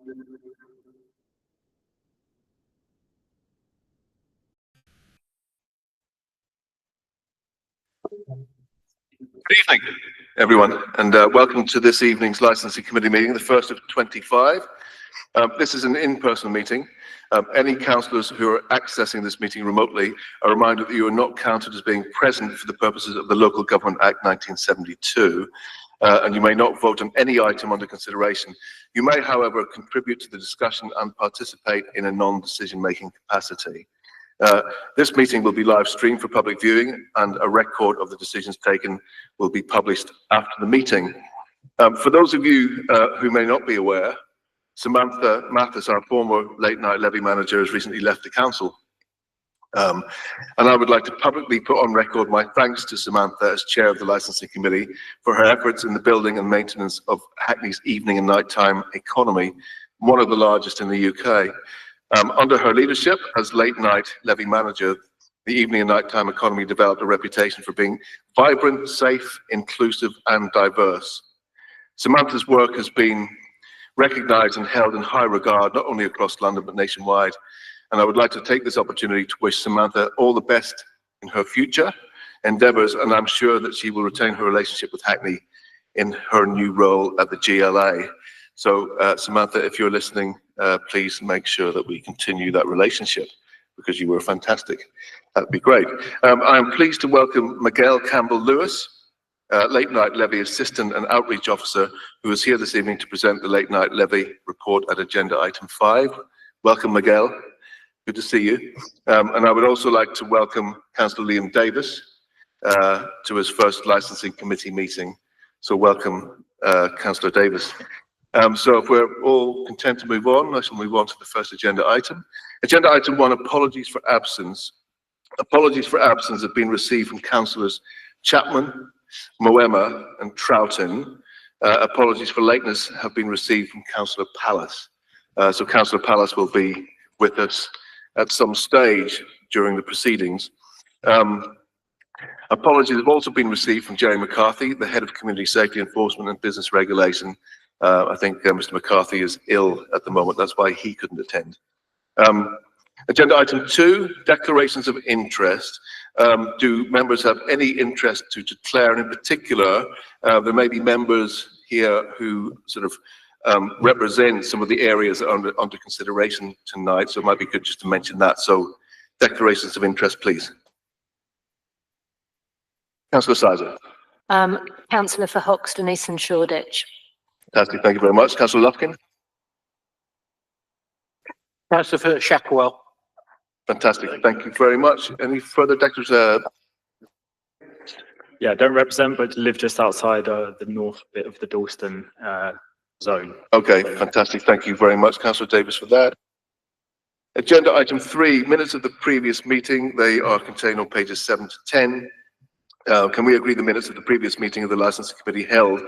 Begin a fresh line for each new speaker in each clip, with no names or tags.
Good evening, everyone, and welcome to this evening's Licensing Committee meeting, the first of 25. This is an in-person meeting. Any councillors who are accessing this meeting remotely are reminded that you are not counted as being present for the purposes of the Local Government Act 1972, and you may not vote on any item under consideration. You may, however, contribute to the discussion and participate in a non-decision-making capacity. This meeting will be live streamed for public viewing, and a record of the decisions taken will be published after the meeting. For those of you who may not be aware, Samantha Mathis, our former late night levy manager, has recently left the council. And I would like to publicly put on record my thanks to Samantha as chair of the Licensing Committee for her efforts in the building and maintenance of Hackney's evening and nighttime economy, one of the largest in the UK. Under her leadership as late night levy manager, the evening and nighttime economy developed a reputation for being vibrant, safe, inclusive, and diverse. Samantha's work has been recognised and held in high regard, not only across London, but nationwide. And I would like to take this opportunity to wish Samantha all the best in her future endeavours, and I'm sure that she will retain her relationship with Hackney in her new role at the GLA. So Samantha, if you're listening, please make sure that we continue that relationship, because you were fantastic. That'd be great. I'm pleased to welcome Miguel Campbell-Lewis, Late Night Levy Assistant and Outreach Officer, who is here this evening to present the Late Night Levy report at agenda item 5. Welcome, Miguel. Good to see you. And I would also like to welcome Councillor Liam Davis to his first Licensing Committee meeting. So welcome, Councillor Davis. So if we're all content to move on, I shall move on to the first agenda item. Agenda item 1, apologies for absence. Apologies for absence have been received from Councillors Chapman, Moema and Troughton. Apologies for lateness have been received from Councillor Pallas. So Councillor Pallas will be with us at some stage during the proceedings. Apologies have also been received from Jerry McCarthy, the Head of Community Safety Enforcement and Business Regulation. I think Mr. McCarthy is ill at the moment, that's why he couldn't attend. Agenda item 2, declarations of interest. Do members have any interest to declare? And in particular, there may be members here who sort of represent some of the areas that are under consideration tonight, so it might be good just to mention that. So declarations of interest, please. Councillor Sizer.
Councillor for Hoxton, East and Shoreditch.
Fantastic, thank you very much. Councillor Lufkin.
Councillor for Shackwell.
Fantastic, thank you very much. Any further declarations?
Yeah, don't represent, but live just outside the north bit of the Dalston zone.
Okay, fantastic. Thank you very much, Councillor Davis, for that. Agenda item 3, minutes of the previous meeting. They are contained on pages 7 to 10. Can we agree the minutes of the previous meeting of the Licensing Committee held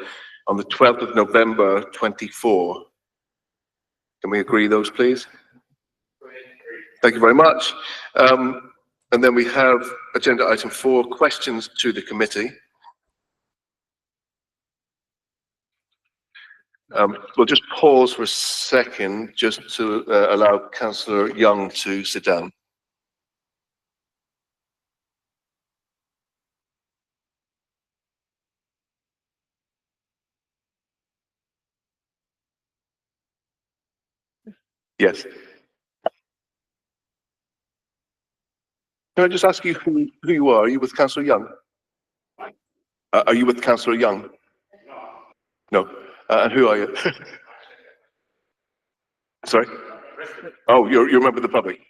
on the 12th of November 24? Can we agree those, please? Thank you very much. And then we have agenda item 4, questions to the committee. We'll just pause for a second just to allow Councillor Young to sit down. Yes. Can I just ask you who you are? Are you with Councillor Young? Are you with Councillor Young? No. And who are you? Sorry? Oh, you're a member of the public.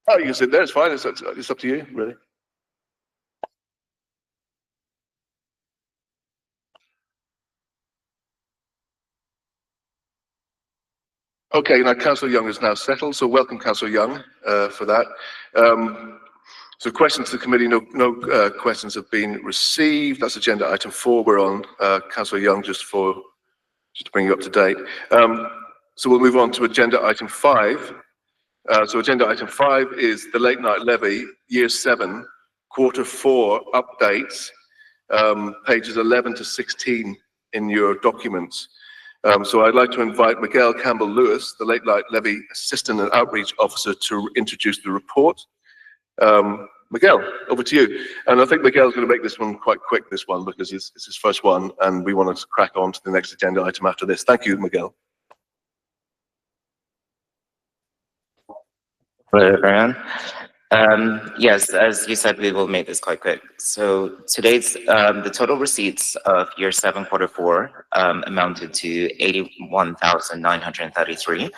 Oh, you can sit there, it's fine. It's up to you, really. Okay, now Councillor Young is now settled, so welcome Councillor Young for that. So questions to the committee, no questions have been received. That's agenda item 4 we're on. Councillor Young, just to bring you up to date. So we'll move on to agenda item 5. So agenda item 5 is the Late Night Levy, Year 7, Quarter 4 updates, pages 11 to 16 in your documents. So I'd like to invite Miguel Campbell-Lewis, the Late Night Levy Assistant and Outreach Officer, to introduce the report. Miguel, over to you. And I think Miguel's going to make this one quite quick, this one, because it's his first one, and we want to crack on to the next agenda item after this. Thank you, Miguel.
Hello, everyone. Yes, as you said, we will make this quite quick. So today's the total receipts of year 7, quarter 4 amounted to 81,933,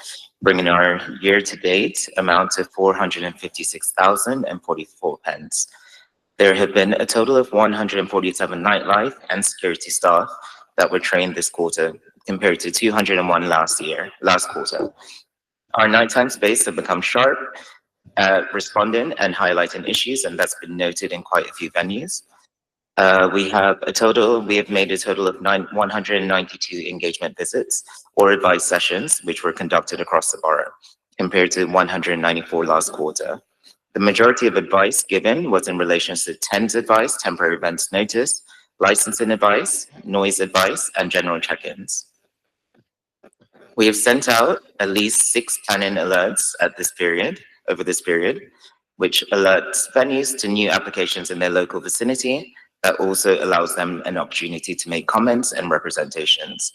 bringing our year-to-date amount to 456,044 pence. There have been a total of 147 nightlife and security staff that were trained this quarter, compared to 201 last quarter. Our nighttime space have become sharp, responding and highlighting issues, and that's been noted in quite a few venues. We have made a total of 192 engagement visits or advice sessions, which were conducted across the borough, compared to 194 last quarter. The majority of advice given was in relation to TENS advice, temporary events notice, licensing advice, noise advice, and general check-ins. We have sent out at least 6 planning alerts over this period, which alerts venues to new applications in their local vicinity. That also allows them an opportunity to make comments and representations.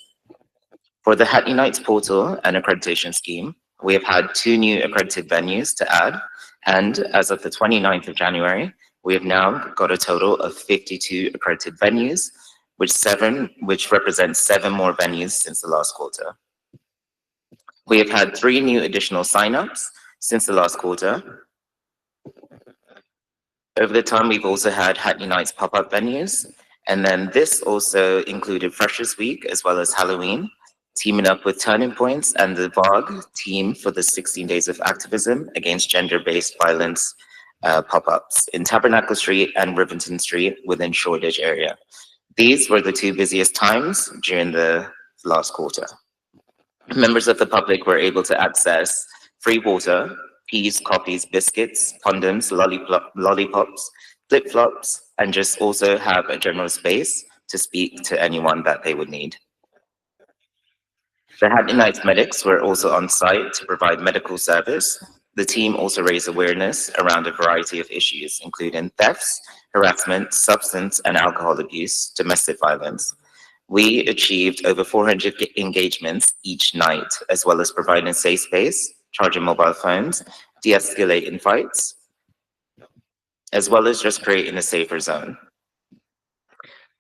For the Hackney Nights portal and accreditation scheme, we have had 2 new accredited venues to add, and as of the 29th of January, we have now got a total of 52 accredited venues, which represents 7 more venues since the last quarter. We have had 3 new additional signups since the last quarter. Over the time, we've also had Hackney Nights pop-up venues, and then this also included Freshers Week as well as Halloween, teaming up with Turning Points and the VOG team for the 16 Days of Activism Against Gender-Based Violence pop-ups in Tabernacle Street and Rivington Street within Shoreditch area. These were the 2 busiest times during the last quarter. Members of the public were able to access free water, peas, coffees, biscuits, condoms, lollipops, flip-flops, and just also have a general space to speak to anyone that they would need. The Hackney Nights medics were also on site to provide medical service. The team also raised awareness around a variety of issues, including thefts, harassment, substance and alcohol abuse, domestic violence. We achieved over 400 engagements each night, as well as providing safe space, charging mobile phones, de-escalating fights, as well as just creating a safer zone.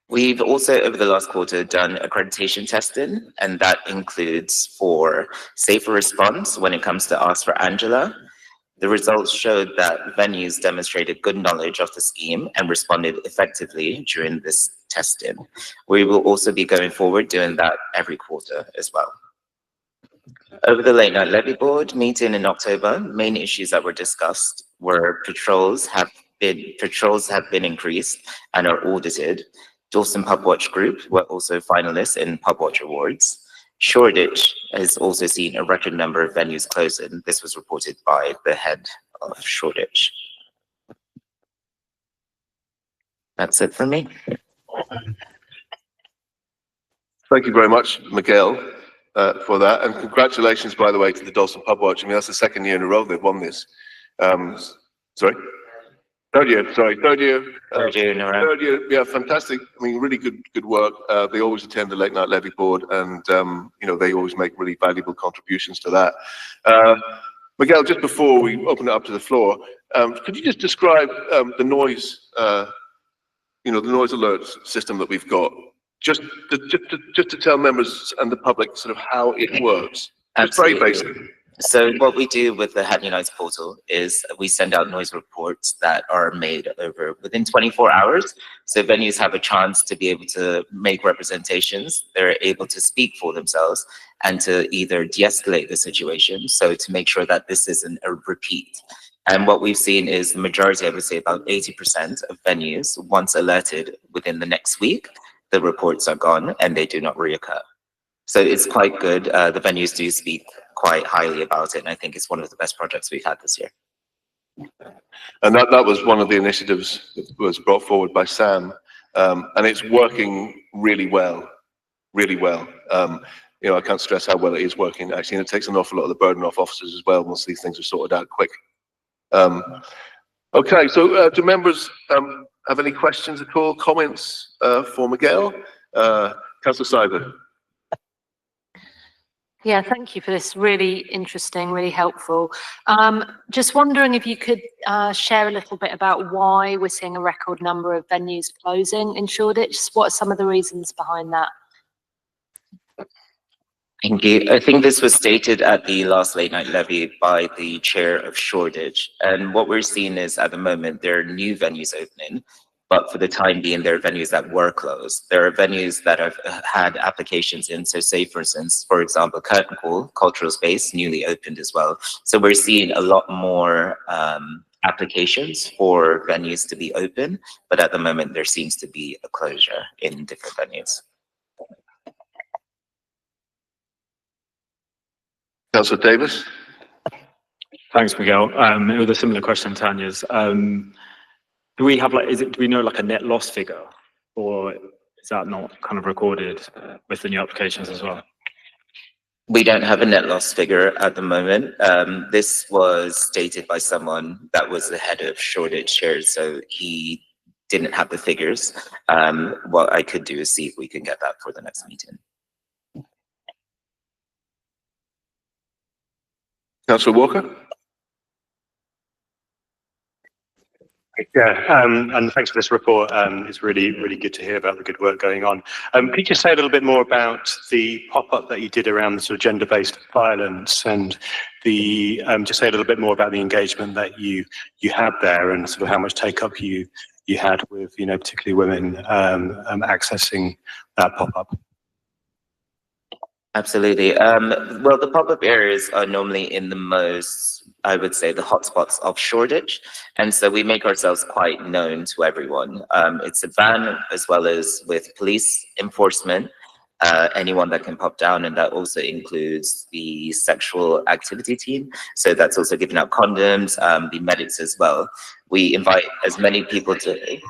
We've also, over the last quarter, done accreditation testing, and that includes for safer response when it comes to Ask for Angela. The results showed that venues demonstrated good knowledge of the scheme and responded effectively during this testing. We will also be going forward doing that every quarter as well. Over the Late Night Levy Board meeting in October, main issues that were discussed were patrols have been increased and are audited. Dalston Pub Watch Group were also finalists in Pub Watch Awards. Shoreditch has also seen a record number of venues closing. This was reported by the head of Shoreditch. That's it for me.
Thank you very much, Miguel, for that. And congratulations, by the way, to the Dalston Pub Watch. I mean, that's the 2nd year in a row they've won this. Sorry? Third year in a row. Third year, yeah, fantastic. I mean, really good work. They always attend the Late Night Levy Board, and you know, they always make really valuable contributions to that. Miguel, just before we open it up to the floor, could you just describe the noise, you know, the noise alert system that we've got, just to tell members and the public sort of how it works? It's very basic.
So what we do with the Hackney Nights portal is we send out noise reports that are made within 24 hours. So venues have a chance to be able to make representations. They're able to speak for themselves and to either de-escalate the situation. So to make sure that this isn't a repeat. And what we've seen is the majority, I would say about 80% of venues, once alerted within the next week, the reports are gone and they do not reoccur. So it's quite good. The venues do speak quite highly about it, and I think it's one of the best projects we've had this year.
And that was one of the initiatives that was brought forward by Sam, and it's working really well, really well. I can't stress how well it is working actually, and it takes an awful lot of the burden off officers as well once these things are sorted out quick. Okay, so do members have any questions at all, comments for Miguel? Councillor Seibert.
Yeah, thank you for this. Really interesting, really helpful. Just wondering if you could share a little bit about why we're seeing a record number of venues closing in Shoreditch. What are some of the reasons behind that?
Thank you. I think this was stated at the last late night levy by the chair of Shoreditch. And what we're seeing is at the moment, there are new venues opening, but for the time being, there are venues that were closed. There are venues that have had applications in. So say, for instance, for example, Curtain Call, cultural space, newly opened as well. So we're seeing a lot more applications for venues to be open, but at the moment, there seems to be a closure in different venues.
Councillor Davis.
Thanks, Miguel. With a similar question to Tanya's, do we have do we know a net loss figure, or is that not kind of recorded with the new applications as well?
We don't have a net loss figure at the moment. This was stated by someone that was the head of Shoreditch Shares, so he didn't have the figures. What I could do is see if we can get that for the next meeting.
Councillor Walker.
Yeah, and thanks for this report. It's really, really good to hear about the good work going on. Could you just say a little bit more about the pop-up that you did around the sort of gender-based violence, and the just say a little bit more about the engagement that you had there, and sort of how much take-up you had with particularly women accessing that pop-up?
Absolutely. Well, the pop-up areas are normally in the most, I would say, the hotspots of Shoreditch. And so we make ourselves quite known to everyone. It's a van as well as with police enforcement, anyone that can pop down. And that also includes the sexual activity team. So that's also giving out condoms, the medics as well. We invite as many people to...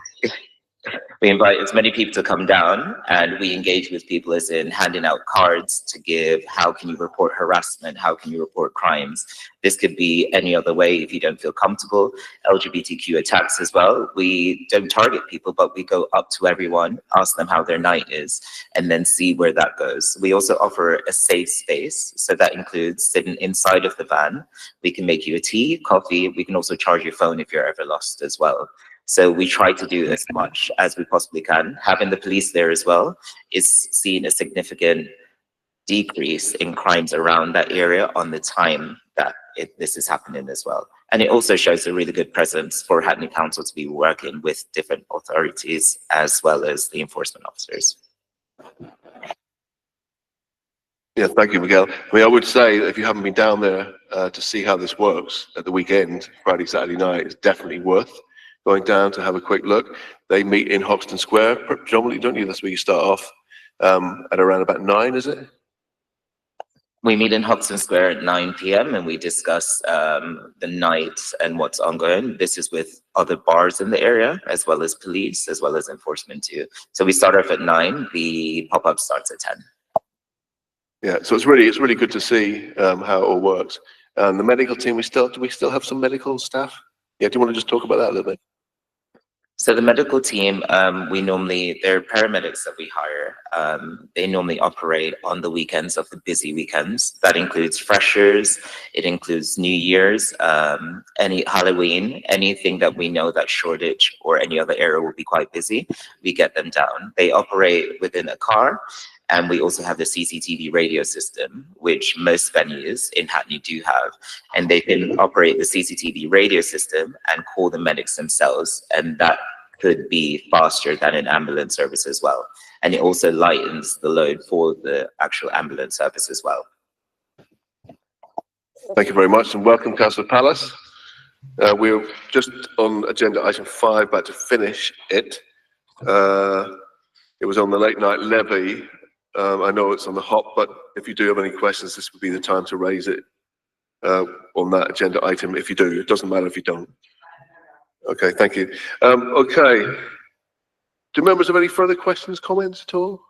We invite as many people to come down, and we engage with people as in handing out cards to give, how can you report harassment? How can you report crimes? This could be any other way if you don't feel comfortable. LGBTQ attacks as well. We don't target people, but we go up to everyone, ask them how their night is, and then see where that goes. We also offer a safe space. So that includes sitting inside of the van. We can make you a tea, coffee. We can also charge your phone if you're ever lost as well. So we try to do as much as we possibly can. Having the police there as well is seeing a significant decrease in crimes around that area on the time that this is happening as well. And it also shows a really good presence for Hackney Council to be working with different authorities as well as the enforcement officers.
Yeah, thank you, Miguel. I mean, I would say that if you haven't been down there to see how this works at the weekend, Friday, Saturday night, it's definitely worth going down to have a quick look. They meet in Hoxton Square predominantly, don't you? That's where you start off at around about 9, is it?
We meet in Hoxton Square at 9 p.m. and we discuss the night and what's ongoing. This is with other bars in the area, as well as police, as well as enforcement too. So we start off at 9, the pop-up starts at 10.
Yeah, so it's really good to see how it all works. And the medical team, do we still have some medical staff? Yeah, do you want to just talk about that a little bit?
So the medical team, they're paramedics that we hire. They normally operate on the weekends of the busy weekends. That includes freshers, it includes New Year's, any Halloween, anything that we know that Shoreditch or any other area will be quite busy, we get them down. They operate within a car. And we also have the CCTV radio system, which most venues in Hackney do have. And they can operate the CCTV radio system and call the medics themselves. And that could be faster than an ambulance service as well. And it also lightens the load for the actual ambulance service as well.
Thank you very much, and welcome, Councillor Palace. We're just on agenda item 5, about to finish it. It was on the late night levy. I know it's on the hop, but if you do have any questions, this would be the time to raise it on that agenda item. If you do, it doesn't matter if you don't. Okay, thank you. Okay, do members have any further questions, comments at all?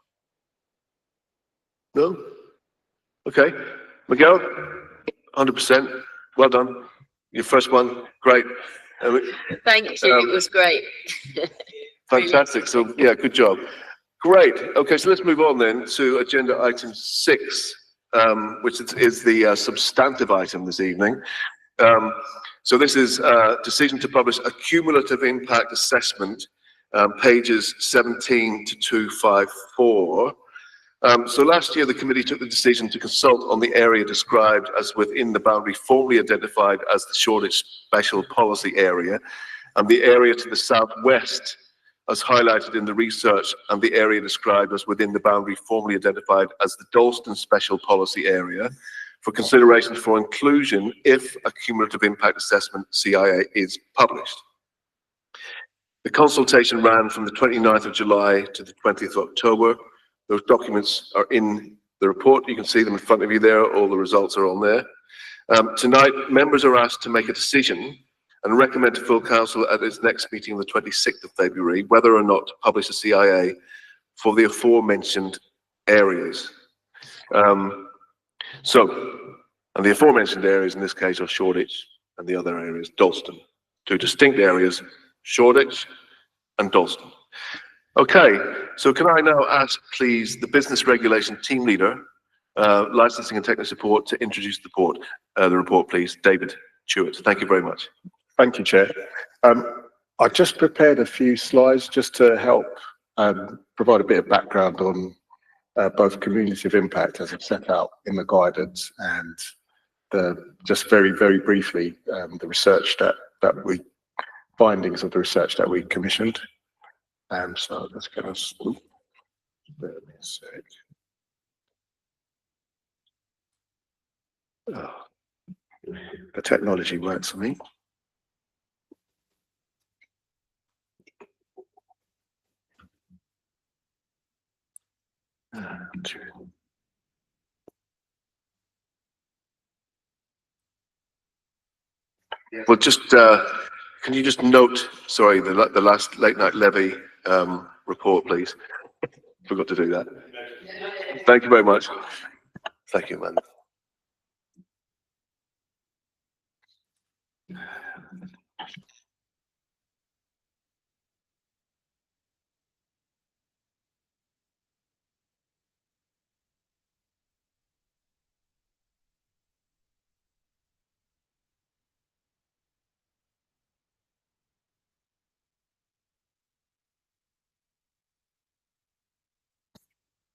No? Okay, Miguel, 100%. Well done. Your first one, great.
Thank you, it was great.
Fantastic. So, yeah, good job. Great. Okay, so let's move on then to agenda item 6, which is the substantive item this evening. So this is decision to publish a cumulative impact assessment, pages 17 to 254. So last year, the committee took the decision to consult on the area described as within the boundary formerly identified as the Shoreditch Special Policy Area, and the area to the southwest as highlighted in the research, and the area described as within the boundary formerly identified as the Dalston Special Policy Area, for consideration for inclusion if a cumulative impact assessment CIA is published. The consultation ran from the 29th of July to the 20th of October. Those documents are in the report. You can see them in front of you there. All the results are on there. Tonight, members are asked to make a decision and recommend to full council at its next meeting on the 26th of February whether or not to publish a CIA for the aforementioned areas. And the aforementioned areas in this case are Shoreditch and the other areas Dalston. Two distinct areas, Shoreditch and Dalston. Okay, so can I now ask please the business regulation team leader, licensing and technical support, to introduce the report please, David Chewett. Thank you very much.
Thank you, Chair. I just prepared a few slides just to help provide a bit of background on both cumulative impact as it's set out in the guidance and just very, very briefly, the research findings of the research that we commissioned. So let's get us, bear with me a sec. Oh, the technology works for me.
Well, just can you just note, sorry, the last late night levy report, please? Forgot to do that. Thank you very much. Thank you, man.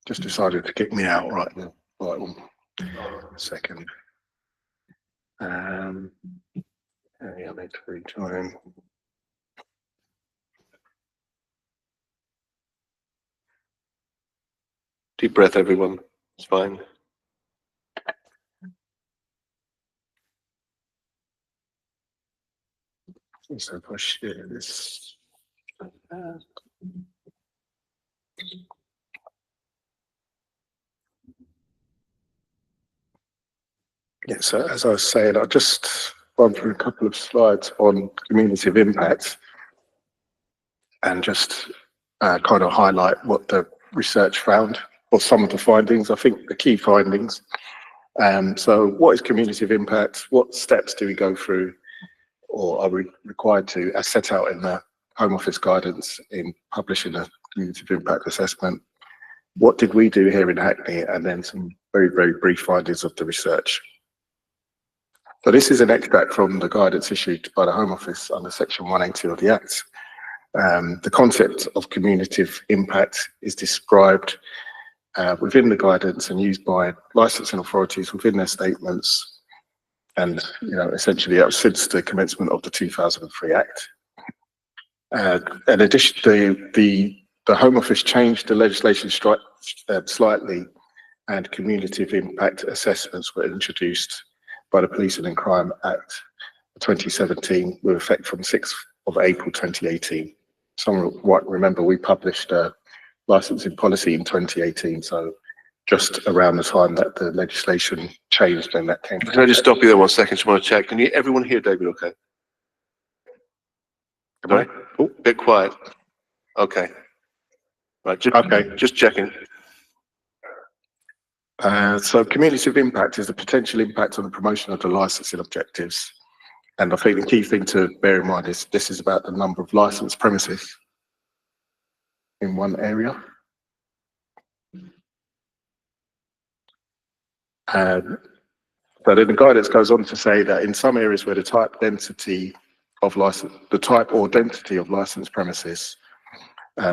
Just decided to kick me out right now. Right one second. Yeah, I need to rejoin.
Deep breath, everyone. It's fine.
So if I share this. Yeah, so as I was saying, I'll just run through a couple of slides on cumulative impact and just kind of highlight what the research found, or some of the findings, I think the key findings. So what is cumulative impact? What steps do we go through, or are we required to, as set out in the Home Office guidance in publishing a cumulative impact assessment? What did we do here in Hackney? And then some very, very brief findings of the research. So this is an extract from the guidance issued by the Home Office under Section 180 of the Act. The concept of cumulative impact is described within the guidance and used by licensing authorities within their statements, and essentially that was since the commencement of the 2003 Act. In addition, the Home Office changed the legislation slightly, and cumulative impact assessments were introduced by the Policing and Crime Act 2017 with effect from 6th of April 2018. Some might remember we published a licensing policy in 2018, so just around the time that the legislation changed and that came.
Can I just stop you there 1 second? Just want to check. Can you, everyone hear David okay? Right. Oh, bit quiet. Okay. Right, just,
Okay.
Just checking.
So cumulative impact is the potential impact on the promotion of the licensing objectives. And I think the key thing to bear in mind is this is about the number of licensed premises in one area. But then the guidance goes on to say that in some areas where the type or density of licensed premises,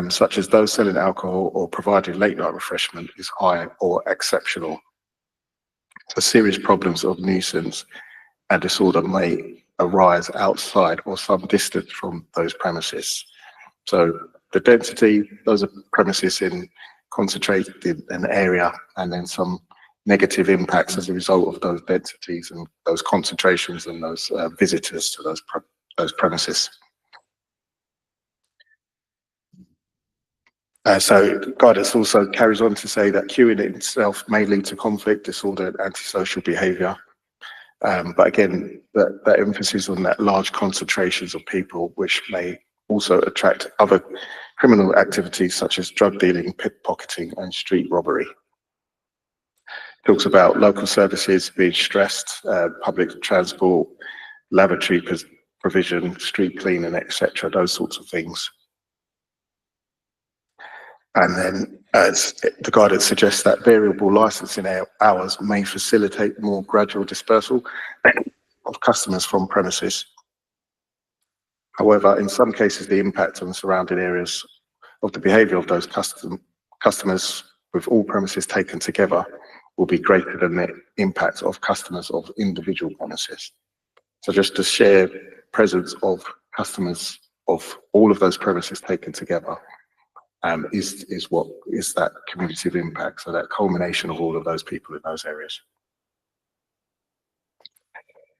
such as those selling alcohol or providing late night refreshment, is high or exceptional, so serious problems of nuisance and disorder may arise outside or some distance from those premises. So the density, those are premises concentrated in an area, and then some negative impacts as a result of those densities and those concentrations and those visitors to those premises. So guidance also carries on to say that queuing itself may lead to conflict, disorder, and antisocial behaviour. But again, that emphasis on that large concentrations of people, which may also attract other criminal activities such as drug dealing, pickpocketing, and street robbery. Talks about local services being stressed, public transport, lavatory provision, street cleaning, etc., those sorts of things. And then as the guidance suggests that variable licensing hours may facilitate more gradual dispersal of customers from premises. However, in some cases, the impact on the surrounding areas of the behaviour of those customers with all premises taken together will be greater than the impact of customers of individual premises. So just to share presence of customers of all of those premises taken together is what is that cumulative impact, so that culmination of all of those people in those areas.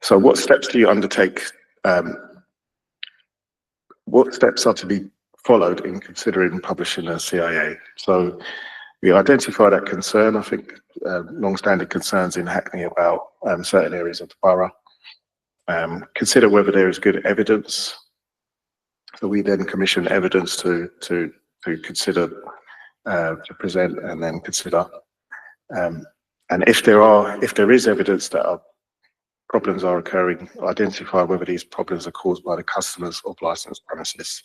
So what steps do you undertake? What steps are to be followed in considering publishing a CIA? So we identify that concern, I think long-standing concerns in Hackney about certain areas of the borough. Consider whether there is good evidence. So we then commission evidence to consider, to present and then consider. And if there is evidence that problems are occurring, identify whether these problems are caused by the customers of licensed premises.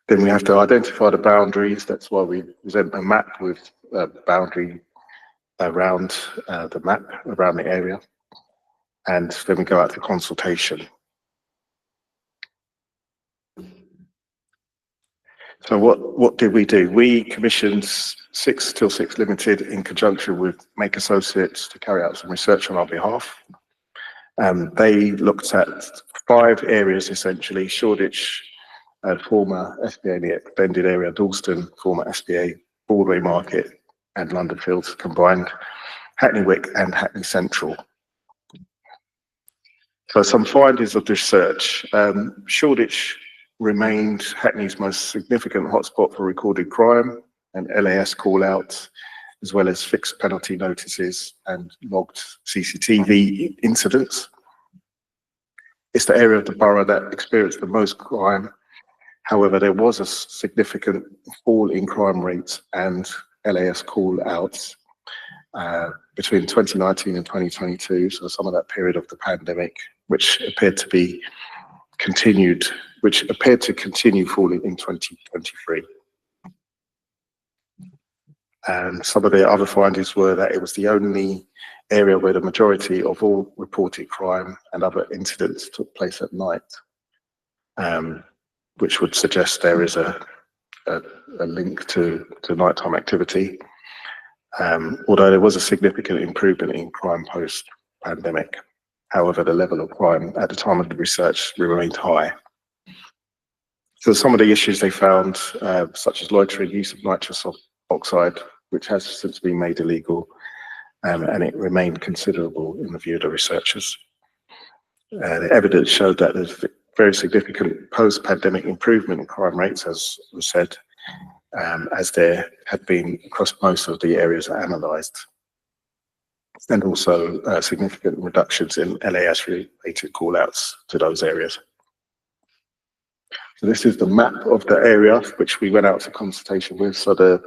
Then we have to identify the boundaries. That's why we present a map with a boundary around the area. And then we go out to consultation. So what did we do? We commissioned 6 till 6 Limited in conjunction with Make Associates to carry out some research on our behalf. They looked at 5 areas essentially: Shoreditch, former SPA in the extended area, Dalston, former SPA, Broadway Market and London Fields combined, Hackney Wick and Hackney Central. So some findings of the research. Shoreditch remained Hackney's most significant hotspot for recorded crime and LAS call-outs, as well as fixed penalty notices and logged CCTV incidents. It's the area of the borough that experienced the most crime. However, there was a significant fall in crime rates and LAS call-outs between 2019 and 2022, so some of that period of the pandemic, which appeared to continue falling in 2023. And some of the other findings were that it was the only area where the majority of all reported crime and other incidents took place at night, which would suggest there is a link to nighttime activity. Although there was a significant improvement in crime post-pandemic. However, the level of crime at the time of the research remained high. So some of the issues they found, such as loitering, use of nitrous oxide, which has since been made illegal, and it remained considerable in the view of the researchers. The evidence showed that there's very significant post-pandemic improvement in crime rates, as was said, as there had been across most of the areas analysed, and also significant reductions in LAS-related call-outs to those areas. So this is the map of the area which we went out to consultation with. So the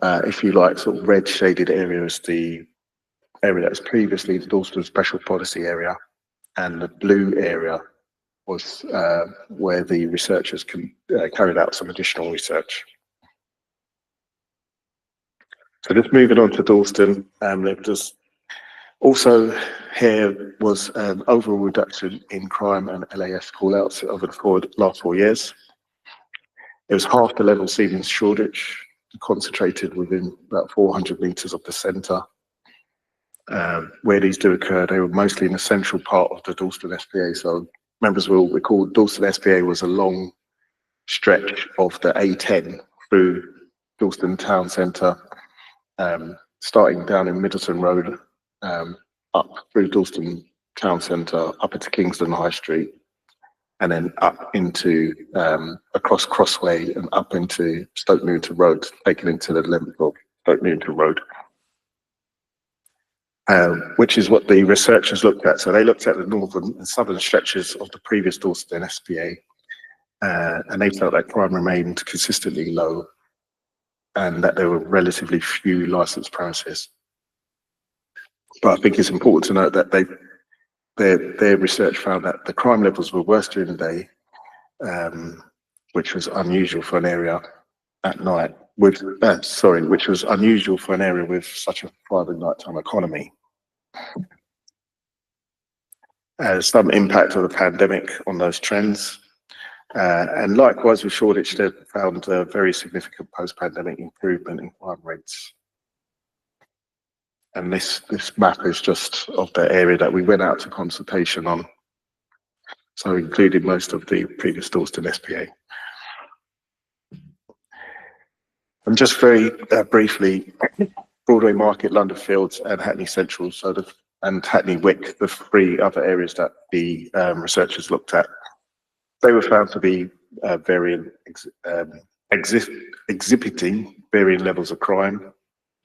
if you like, sort of red shaded area is the area that was previously the Dalston Special Policy Area, and the blue area was where the researchers carried out some additional research. So just moving on to Dalston, there's also here was an overall reduction in crime and LAS call-outs over the last 4 years. It was half the level seen in Shoreditch, concentrated within about 400 metres of the centre. Where these do occur, they were mostly in the central part of the Dalston SPA. So members will recall Dalston SPA was a long stretch of the A10 through Dalston town centre, starting down in Middleton Road, up through Dalston town centre, up into Kingston High Street, and then up into across Crossway and up into Stoke Newington Road, taken into the length of Stoke Newington Road. Which is what the researchers looked at. So they looked at the northern and southern stretches of the previous Dalston SPA, and they felt that crime remained consistently low and that there were relatively few licensed premises. But I think it's important to note that their research found that the crime levels were worse during the day, which was unusual for an area at night. Which was unusual for an area with such a thriving nighttime economy. Some impact of the pandemic on those trends. And likewise with Shoreditch, they found a very significant post-pandemic improvement in crime rates. And this map is just of the area that we went out to consultation on. So including most of the previous Dalston SPA. And just very briefly, Broadway Market, London Fields, and Hackney Central, and Hackney Wick, the three other areas that the researchers looked at, they were found to be exhibiting varying levels of crime,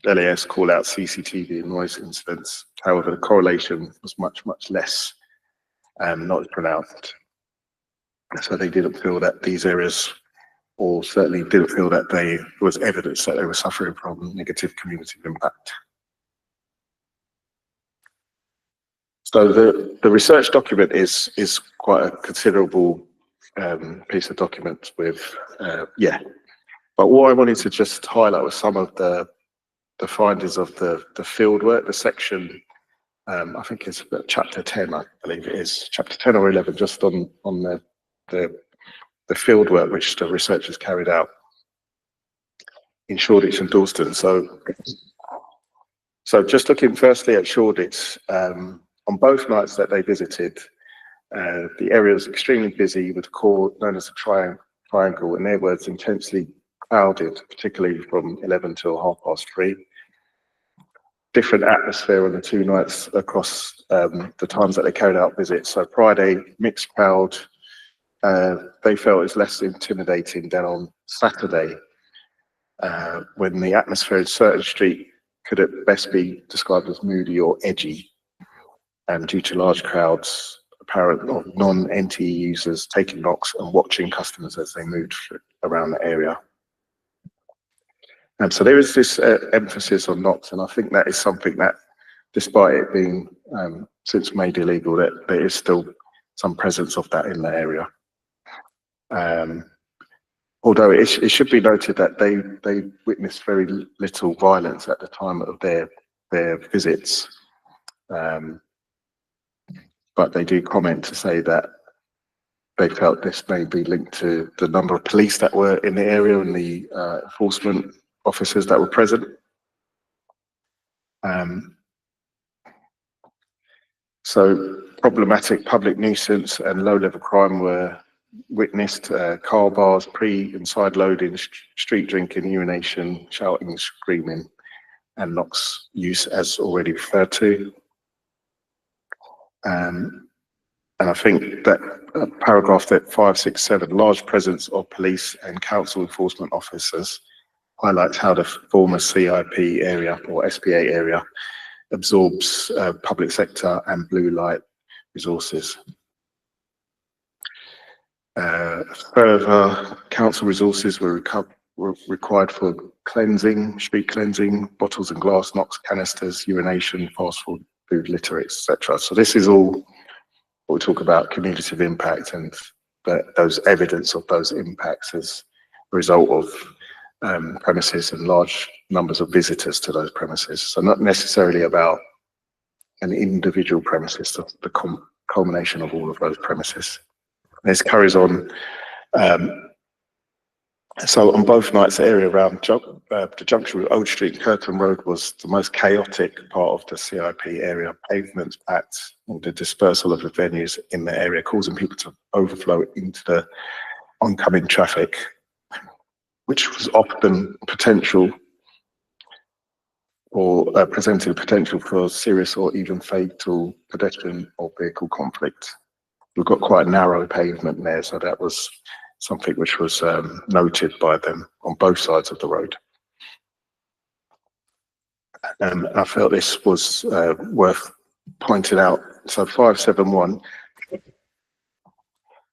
LAS, call-out, CCTV, and noise incidents. However, the correlation was much, much less, not as pronounced. So they didn't feel that these areas, or certainly didn't feel that there was evidence that they were suffering from negative community impact. So the research document is quite a considerable piece of document with, But what I wanted to just highlight was some of the findings of the field work, the section, I think it's chapter 10, I believe it is, chapter 10 or 11, just on the field work which the researchers carried out in Shoreditch and Dalston. So just looking firstly at Shoreditch, on both nights that they visited, the area was extremely busy with a core known as a triangle, in their words, intensely crowded, particularly from 11 till 3:30. Different atmosphere on the two nights across the times that they carried out visits. So Friday, mixed crowd. They felt it's less intimidating than on Saturday, when the atmosphere in certain street could at best be described as moody or edgy, due to large crowds apparent of non-NTE users taking knocks and watching customers as they moved around the area. And so there is this emphasis on knocks, and I think that is something that, despite it being since made illegal, that there is still some presence of that in the area. Although it should be noted that they witnessed very little violence at the time of their visits, but they do comment to say that they felt this may be linked to the number of police that were in the area and the enforcement officers that were present. So problematic public nuisance and low-level crime were witnessed, car bars, pre- and side-loading, street drinking, urination, shouting, screaming, and knocks use as already referred to. And I think that paragraph that 567, large presence of police and council enforcement officers, highlights how the former CIP area or SPA area absorbs public sector and blue light resources. Further, council resources were were required for cleansing, street cleansing, bottles and glass knocks, canisters, urination, fast food litter, etc. So this is all what we talk about cumulative impact, and those evidence of those impacts as a result of premises and large numbers of visitors to those premises. So not necessarily about an individual premises, the culmination of all of those premises. This carries on. So on both nights, the area around the junction with Old Street and Curtin Road was the most chaotic part of the CIP area. Pavements packed, and the dispersal of the venues in the area, causing people to overflow into the oncoming traffic, which was often potential or presented potential for serious or even fatal pedestrian or vehicle conflict. We've got quite a narrow pavement there, so that was something which was noted by them on both sides of the road. I felt this was worth pointing out. So 571,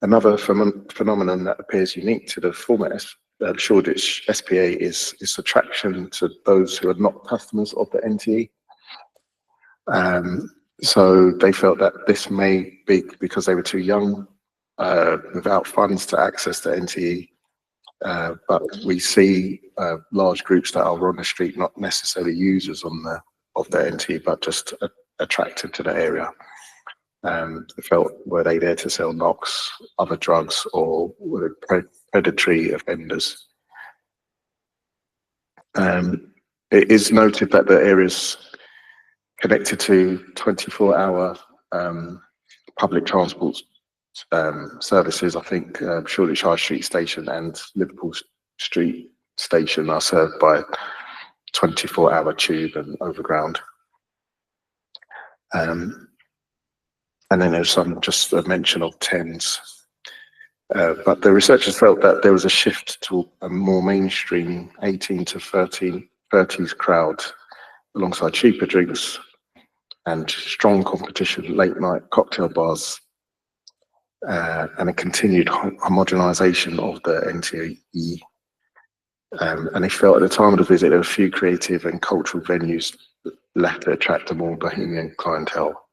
another phenomenon that appears unique to the former Shoreditch SPA is its attraction to those who are not customers of the NTE. So they felt that this may be because they were too young, without funds to access the NTE, but we see large groups that are on the street, not necessarily users of the NTE, but just attracted to the area. They felt, were they there to sell knocks, other drugs, or were they predatory offenders? It is noted that the areas connected to 24-hour public transport services. I think Shoreditch High Street Station and Liverpool Street Station are served by 24-hour tube and overground. And then there's just a mention of Thames. But the researchers felt that there was a shift to a more mainstream 18 to 30s crowd, alongside cheaper drinks and strong competition, late night cocktail bars, and a continued homogenisation of the NTE. And they felt at the time of the visit there were a few creative and cultural venues left to attract a more bohemian clientele.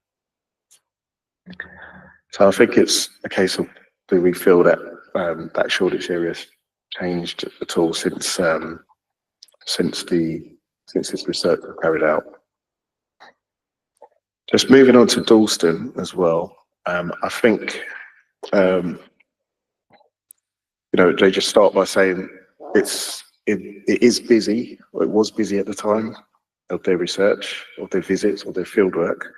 So I think it's a case of, do we feel that that Shoreditch area has changed at all since this research was carried out? Just moving on to Dalston as well. I think they just start by saying it is busy, or it was busy at the time of their research, of their visits, or their fieldwork,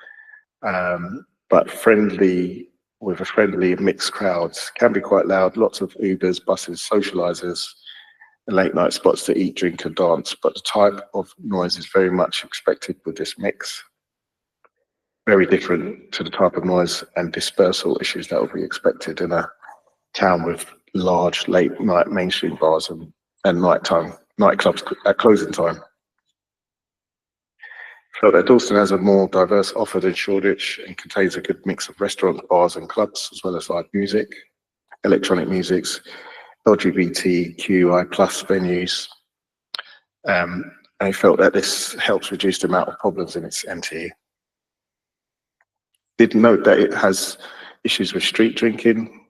but friendly, with a friendly mixed crowds, can be quite loud, lots of Ubers, buses, socialisers, and late night spots to eat, drink and dance, but the type of noise is very much expected with this mix. Very different to the type of noise and dispersal issues that would be expected in a town with large late night mainstream bars and nightclubs at closing time. Felt that Dalston has a more diverse offer than Shoreditch and contains a good mix of restaurants, bars and clubs, as well as live music, electronic musics, LGBTQI+ venues. And I felt that this helps reduce the amount of problems in its NTE. Did note that it has issues with street drinking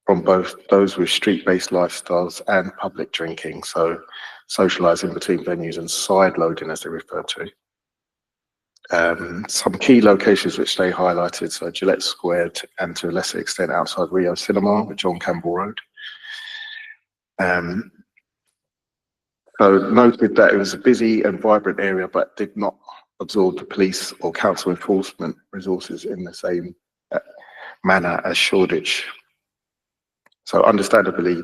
from both those with street-based lifestyles and public drinking, so socialising between venues and side loading, as they refer to. Some key locations which they highlighted, so Gillette Square and to a lesser extent outside Rio Cinema, which on Campbell Road. So noted that it was a busy and vibrant area, but did not absorb the police or council enforcement resources in the same manner as Shoreditch. So understandably,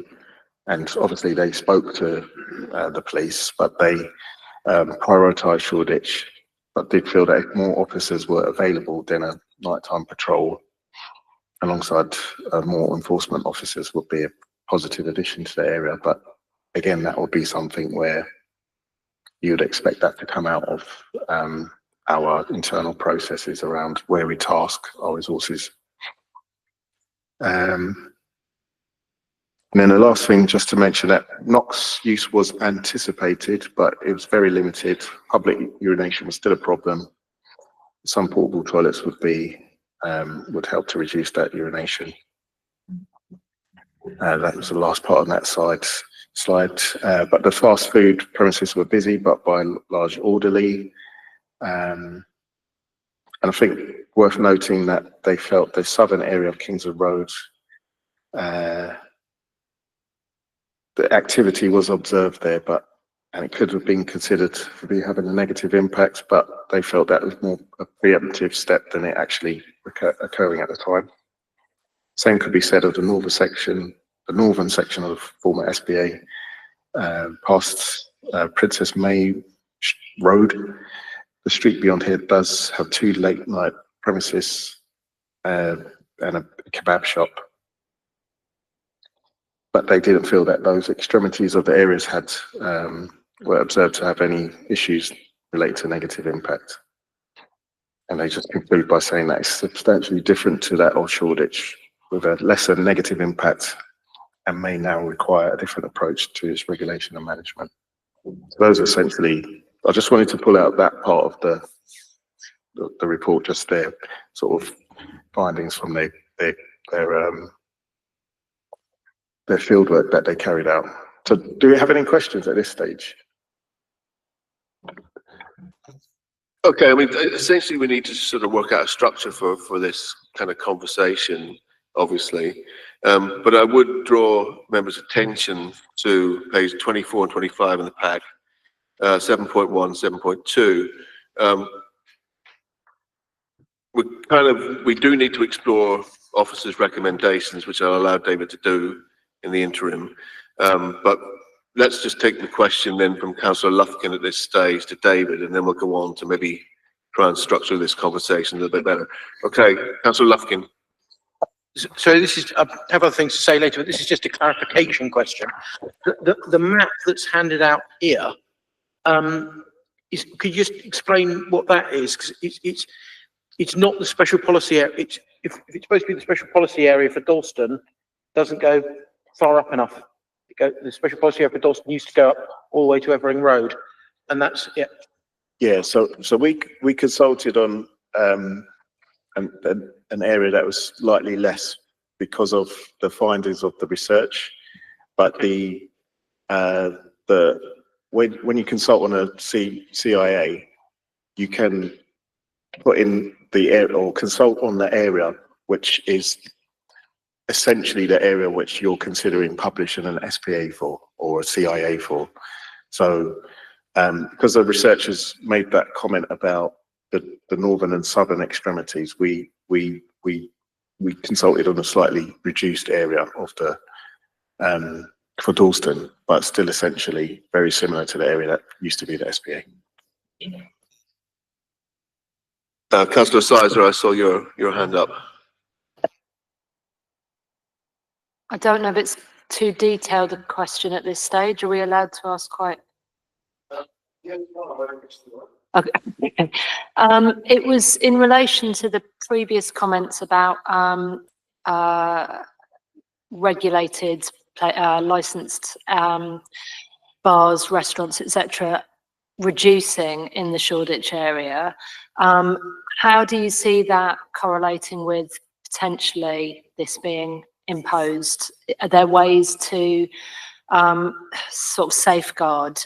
and obviously they spoke to the police, but they prioritised Shoreditch, but did feel that if more officers were available, then a nighttime patrol alongside more enforcement officers would be a positive addition to the area. But again, that would be something where you would expect that to come out of our internal processes around where we task our resources. And then the last thing, just to mention that NOx use was anticipated, but it was very limited. Public urination was still a problem. Some portable toilets would help to reduce that urination. That was the last part on that slide. But the fast food premises were busy, but by and large orderly. And I think worth noting that they felt the southern area of Kingswood Road, the activity was observed there, and it could have been considered to be having a negative impact, but they felt that was more a preemptive step than it actually occurring at the time. Same could be said of the northern section of the former SBA, past Princess May Road. The street beyond here does have 2 late night premises and a kebab shop. But they didn't feel that those extremities of the areas were observed to have any issues related to negative impact. And they just conclude by saying that it's substantially different to that of Shoreditch, with a lesser negative impact, and may now require a different approach to its regulation and management. So those essentially, I just wanted to pull out that part of the report, just their sort of findings from their fieldwork that they carried out. So do we have any questions at this stage?
Okay, I mean, essentially we need to sort of work out a structure for this kind of conversation, obviously. But I would draw members' attention to page 24 and 25 in the pack, 7.1, 7.2. We do need to explore officers' recommendations, which I'll allow David to do in the interim. But let's just take the question then from Councillor Lufkin at this stage to David, and then we'll go on to maybe try and structure this conversation a little bit better. Okay, Councillor Lufkin.
So this is, I have other things to say later, but this is just a clarification question. The map that's handed out here, could you just explain what that is? Because it's not the special policy area. If it's supposed to be the special policy area for Dalston, doesn't go far up enough. The special policy area for Dalston used to go up all the way to Evering Road, and that's it.
Yeah, so we consulted on an area that was slightly less because of the findings of the research, but when you consult on a CIA, you can put in the area or consult on the area which is essentially the area which you're considering publishing an SPA for or a CIA for. So because the researchers made that comment about the northern and southern extremities, we consulted on a slightly reduced area of the for Dalston, but still essentially very similar to the area that used to be the SPA.
Councillor Sizer, I saw your hand up.
I don't know if it's too detailed a question at this stage. Are we allowed to ask quite? Okay. It was in relation to the previous comments about regulated, licensed bars, restaurants, etc., reducing in the Shoreditch area. How do you see that correlating with potentially this being imposed? Are there ways to sort of safeguard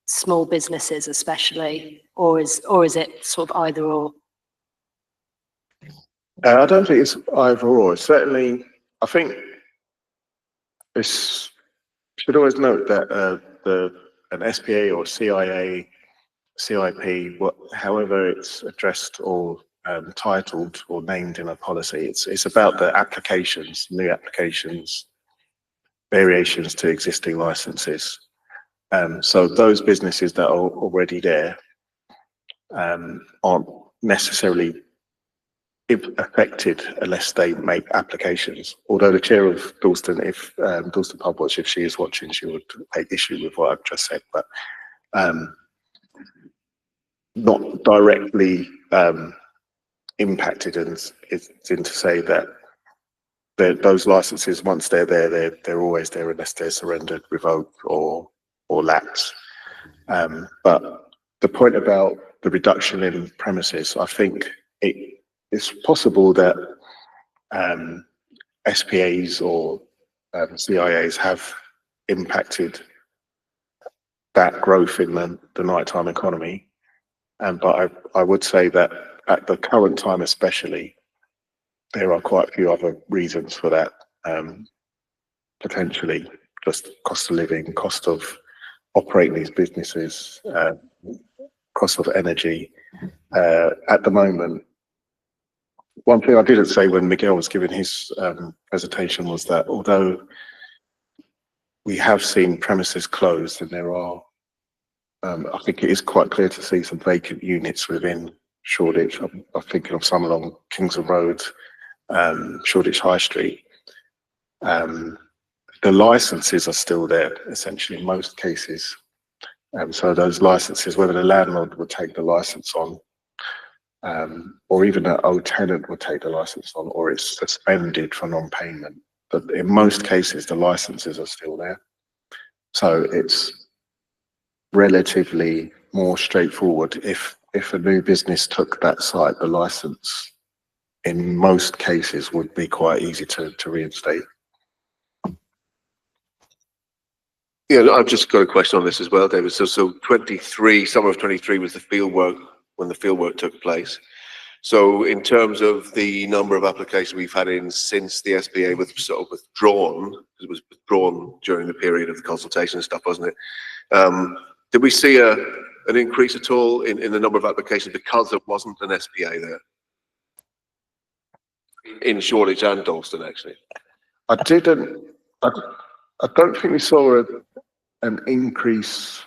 small businesses especially, or is it sort of either or?
I don't think it's either or. Certainly, I think this should always note that an SPA or CIA, CIP, however it's addressed or titled or named in a policy, it's about the applications, new applications, variations to existing licenses. So those businesses that are already there aren't necessarily affected unless they make applications. Although the chair of Dalston, if Dalston Pub Watch, if she is watching, she would take issue with what I've just said, but not directly impacted, and it's in to say that those licenses, once they're there, they're always there unless they're surrendered, revoked, or lapsed. But the point about the reduction in premises, I think it's possible that SPAs or CIAs have impacted that growth in the nighttime economy. But I would say that at the current time especially, there are quite a few other reasons for that. Potentially just cost of living, cost of operating these businesses, cost of energy. At the moment, one thing I didn't say when Miguel was giving his presentation was that although we have seen premises closed, and there are, I think it is quite clear to see some vacant units within Shoreditch. I'm thinking of some along Kingsland Road, Shoreditch High Street. The licenses are still there, essentially, in most cases. So those licenses, whether the landlord would take the license on, or even an old tenant would take the license on, or it's suspended for non-payment. But in most cases, the licenses are still there. So it's relatively more straightforward. If a new business took that site, the license in most cases would be quite easy to reinstate.
Yeah, I've just got a question on this as well, David. So 23, summer of 23 was the field work, when the field work took place. So in terms of the number of applications we've had in since the SPA was sort of withdrawn, because it was withdrawn during the period of the consultation and stuff, wasn't it? Did we see an increase at all in the number of applications because there wasn't an SPA there? In Shoreditch and Dalston, actually.
I don't think we saw an increase,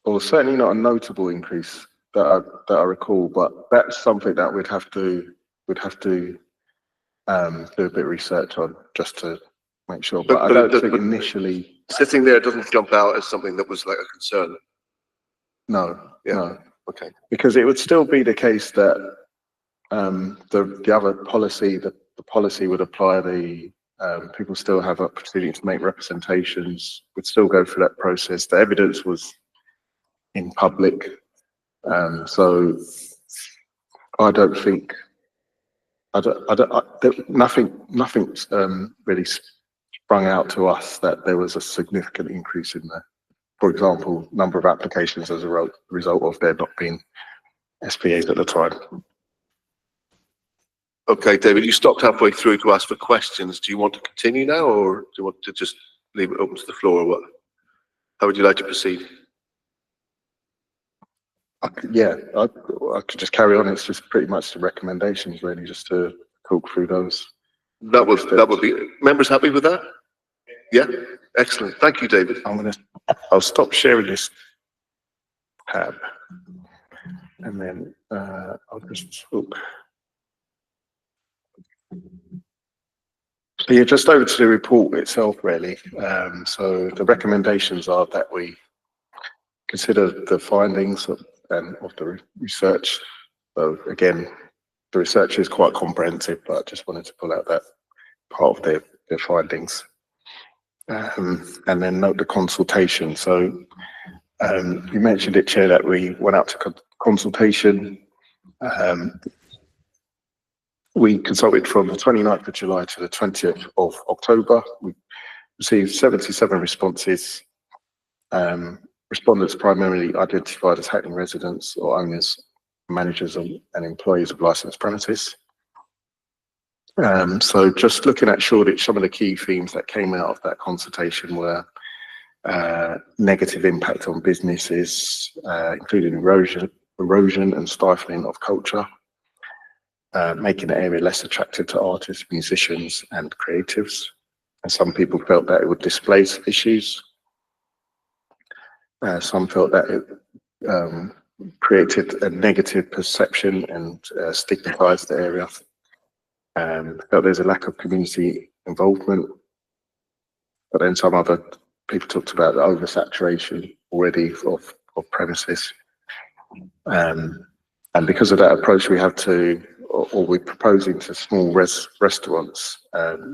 or certainly not a notable increase that I recall. But that's something that we'd have to do a bit of research on just to make sure. But I don't think initially.
Sitting there doesn't jump out as something that was like a concern.
No,
Yeah.
no,
Okay.
because it would still be the case that the other policy, the policy would apply. The people still have opportunity to make representations, would still go through that process. The evidence was in public. So I don't think, nothing's really sprung out to us that there was a significant increase in the, for example, number of applications as a result of there not being SPAs at the time.
Okay, David, you stopped halfway through to ask for questions. Do you want to continue now, or do you want to just leave it open to the floor, or what? How would you like to proceed?
I could just carry on. It's just pretty much the recommendations, really, just to talk through those.
That would be, members happy with that? Yeah, excellent. Thank you, David.
I'll stop sharing this tab, and then I'll just talk. So yeah, just over to the report itself, really. So the recommendations are that we consider the findings of the research. So again, the research is quite comprehensive, but I just wanted to pull out that part of their findings. And then note the consultation. So you mentioned it, Chair, that we went out to consultation. We consulted from the 29th of July to the 20th of October. We received 77 responses. Respondents primarily identified as Hackney residents or owners, managers and employees of licensed premises. So just looking at Shoreditch, some of the key themes that came out of that consultation were negative impact on businesses, including erosion and stifling of culture, making the area less attractive to artists, musicians and creatives. And some people felt that it would displace issues. Some felt that it created a negative perception and stigmatized the area. Felt there's a lack of community involvement. But then some other people talked about the oversaturation already of premises. And because of that approach, we have to, or we're proposing to small restaurants.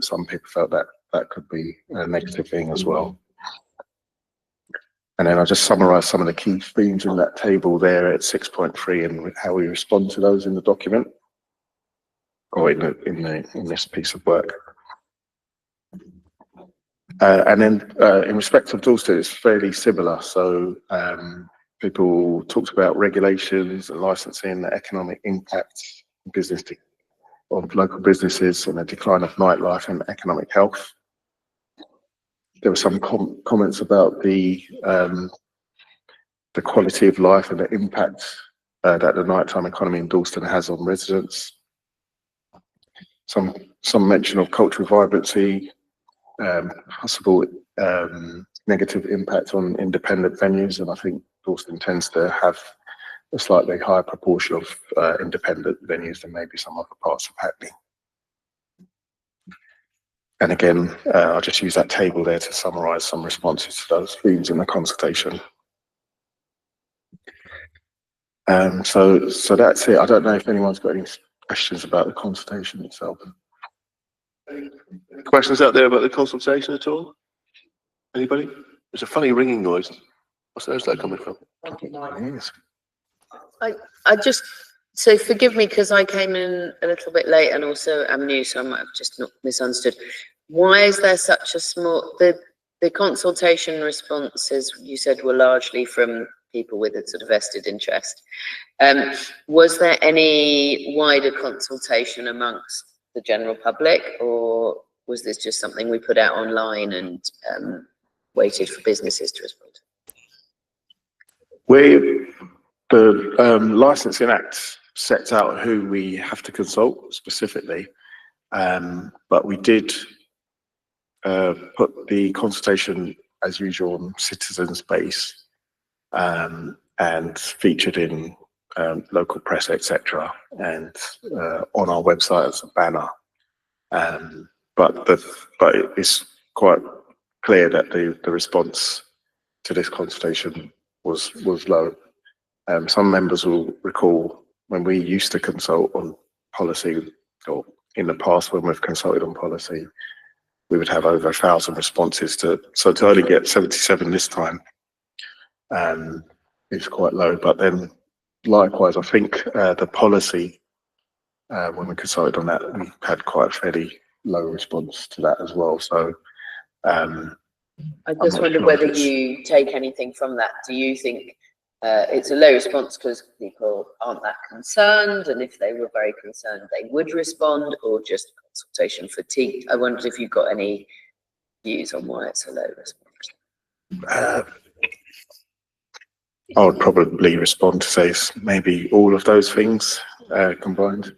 Some people felt that that could be a negative thing as well. And then I'll just summarise some of the key themes in that table there at 6.3 and how we respond to those in the document or in this piece of work. And then in respect of Dalston, it's fairly similar. So people talked about regulations and licensing, the economic impact of local businesses and the decline of nightlife and economic health. There were some comments about the quality of life and the impact that the nighttime economy in Dalston has on residents. Some mention of cultural vibrancy, possible negative impact on independent venues, and I think Dalston tends to have a slightly higher proportion of independent venues than maybe some other parts of Hackney. And again, I'll just use that table there to summarise some responses to those themes in the consultation. So that's it. I don't know if anyone's got any questions about the consultation itself.
Any questions out there about the consultation at all? Anybody? There's a funny ringing noise. Where's that coming from?
Yes.
I just, so forgive me because I came in a little bit late and also I'm new, so I might have just not misunderstood. Why is there such a small, the consultation responses you said were largely from people with a sort of vested interest. Was there any wider consultation amongst the general public, or was this just something we put out online and waited for businesses to respond?
The Licensing Act sets out who we have to consult specifically, but we did put the consultation as usual on Citizens Base and featured in local press, etc., and on our website as a banner. But it's quite clear that the response to this consultation was low. Some members will recall when we used to consult on policy, or in the past when we've consulted on policy, we would have over 1,000 responses so to only get 77 this time is quite low. But then likewise, I think the policy, when we consulted on that, we had quite a fairly low response to that as well. So
I just wonder whether you take anything from that. Do you think it's a low response because people aren't that concerned, and if they were very concerned they would respond, or just consultation fatigue? I wondered if you've got any views on why it's a low response.
I would probably respond to say maybe all of those things combined.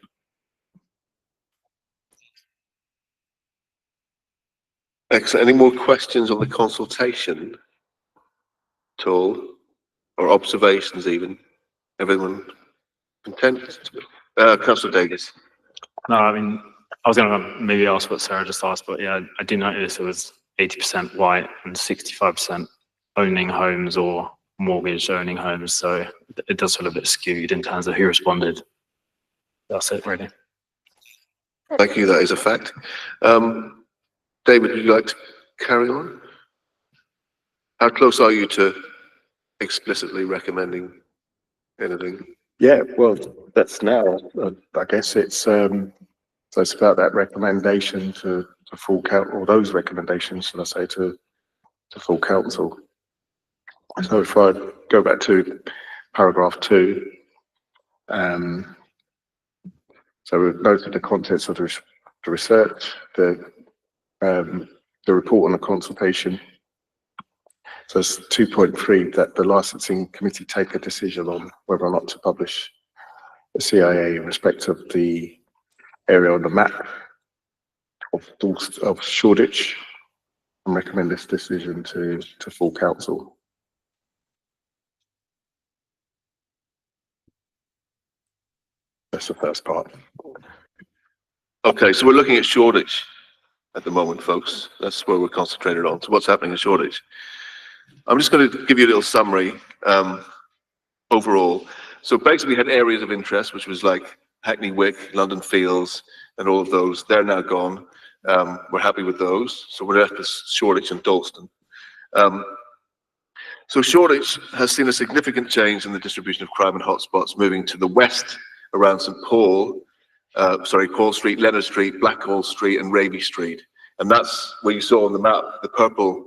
Excellent. Any more questions on the consultation at all, or observations even? Everyone content? Councillor Davies.
No, I mean, I was going to maybe ask what Sarah just asked, but yeah, I did notice it was 80% white and 65% owning homes or mortgage owning homes. So it does feel a bit skewed in terms of who responded. That's it, really.
Thank you. That is a fact. David, would you like to carry on? How close are you to explicitly recommending anything?
Yeah, well, that's now. I guess it's so it's about that recommendation to full council, or those recommendations, should I say, to full council. So if I go back to paragraph 2, so we've noted the contents of the research, the report on the consultation. So it's 2.3 that the licensing committee take a decision on whether or not to publish a CIA in respect of the area on the map of Shoreditch, and recommend this decision to full council. That's the first part.
Okay, so we're looking at Shoreditch at the moment, folks. That's where we're concentrated on. So what's happening in Shoreditch? I'm just going to give you a little summary overall. So basically we had areas of interest, which was like Hackney Wick, London Fields, and all of those, they're now gone. We're happy with those. So we're left with Shoreditch and Dalston. So Shoreditch has seen a significant change in the distribution of crime and hotspots, moving to the west around St Paul, Paul Street, Leonard Street, Blackhall Street, and Raby Street. And that's where you saw on the map, the purple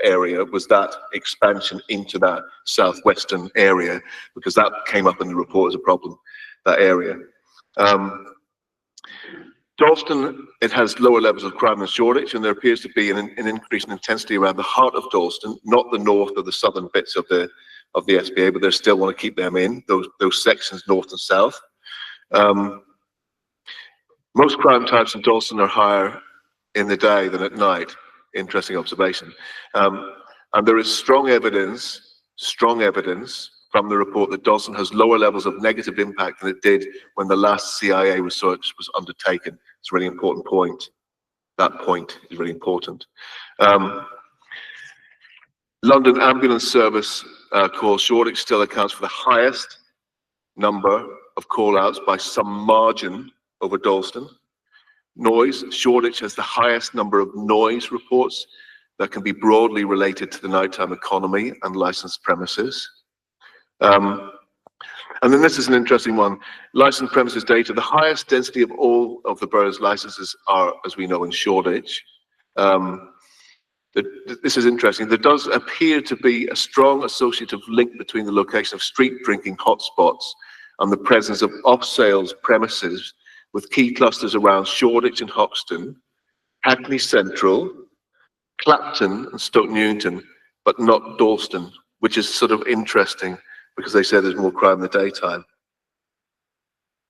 area was that expansion into that southwestern area, because that came up in the report as a problem, that area. Dalston, it has lower levels of crime than Shoreditch, and there appears to be an increase in intensity around the heart of Dalston, not the north or the southern bits of the SPA, but they still want to keep them in, those sections north and south. Most crime types in Dalston are higher in the day than at night. Interesting observation. And there is strong evidence from the report that Dalston has lower levels of negative impact than it did when the last CIA research was undertaken. It's a really important point. That point is really important. London Ambulance Service calls Shoreditch still accounts for the highest number of call-outs by some margin over Dalston. Noise, Shoreditch has the highest number of noise reports that can be broadly related to the nighttime economy and licensed premises. And then this is an interesting one. Licensed premises data, the highest density of all of the borough's licenses are, as we know, in Shoreditch. This is interesting. There does appear to be a strong associative link between the location of street drinking hotspots and the presence of off-sales premises, with key clusters around Shoreditch and Hoxton, Hackney Central, Clapton and Stoke Newington, but not Dalston, which is sort of interesting because they say there's more crime in the daytime.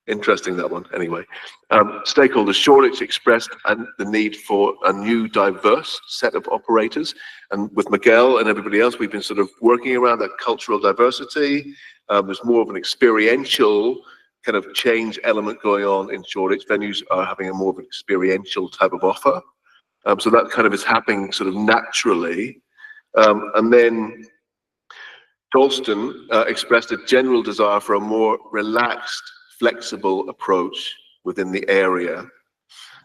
Interesting, that one, anyway. Stakeholders, Shoreditch expressed the need for a new diverse set of operators. And with Miguel and everybody else, we've been sort of working around that cultural diversity. There's more of an experiential kind of change element going on in Shoreditch. Venues are having a more of an experiential type of offer. So that kind of is happening sort of naturally. And then Dalston expressed a general desire for a more relaxed, flexible approach within the area.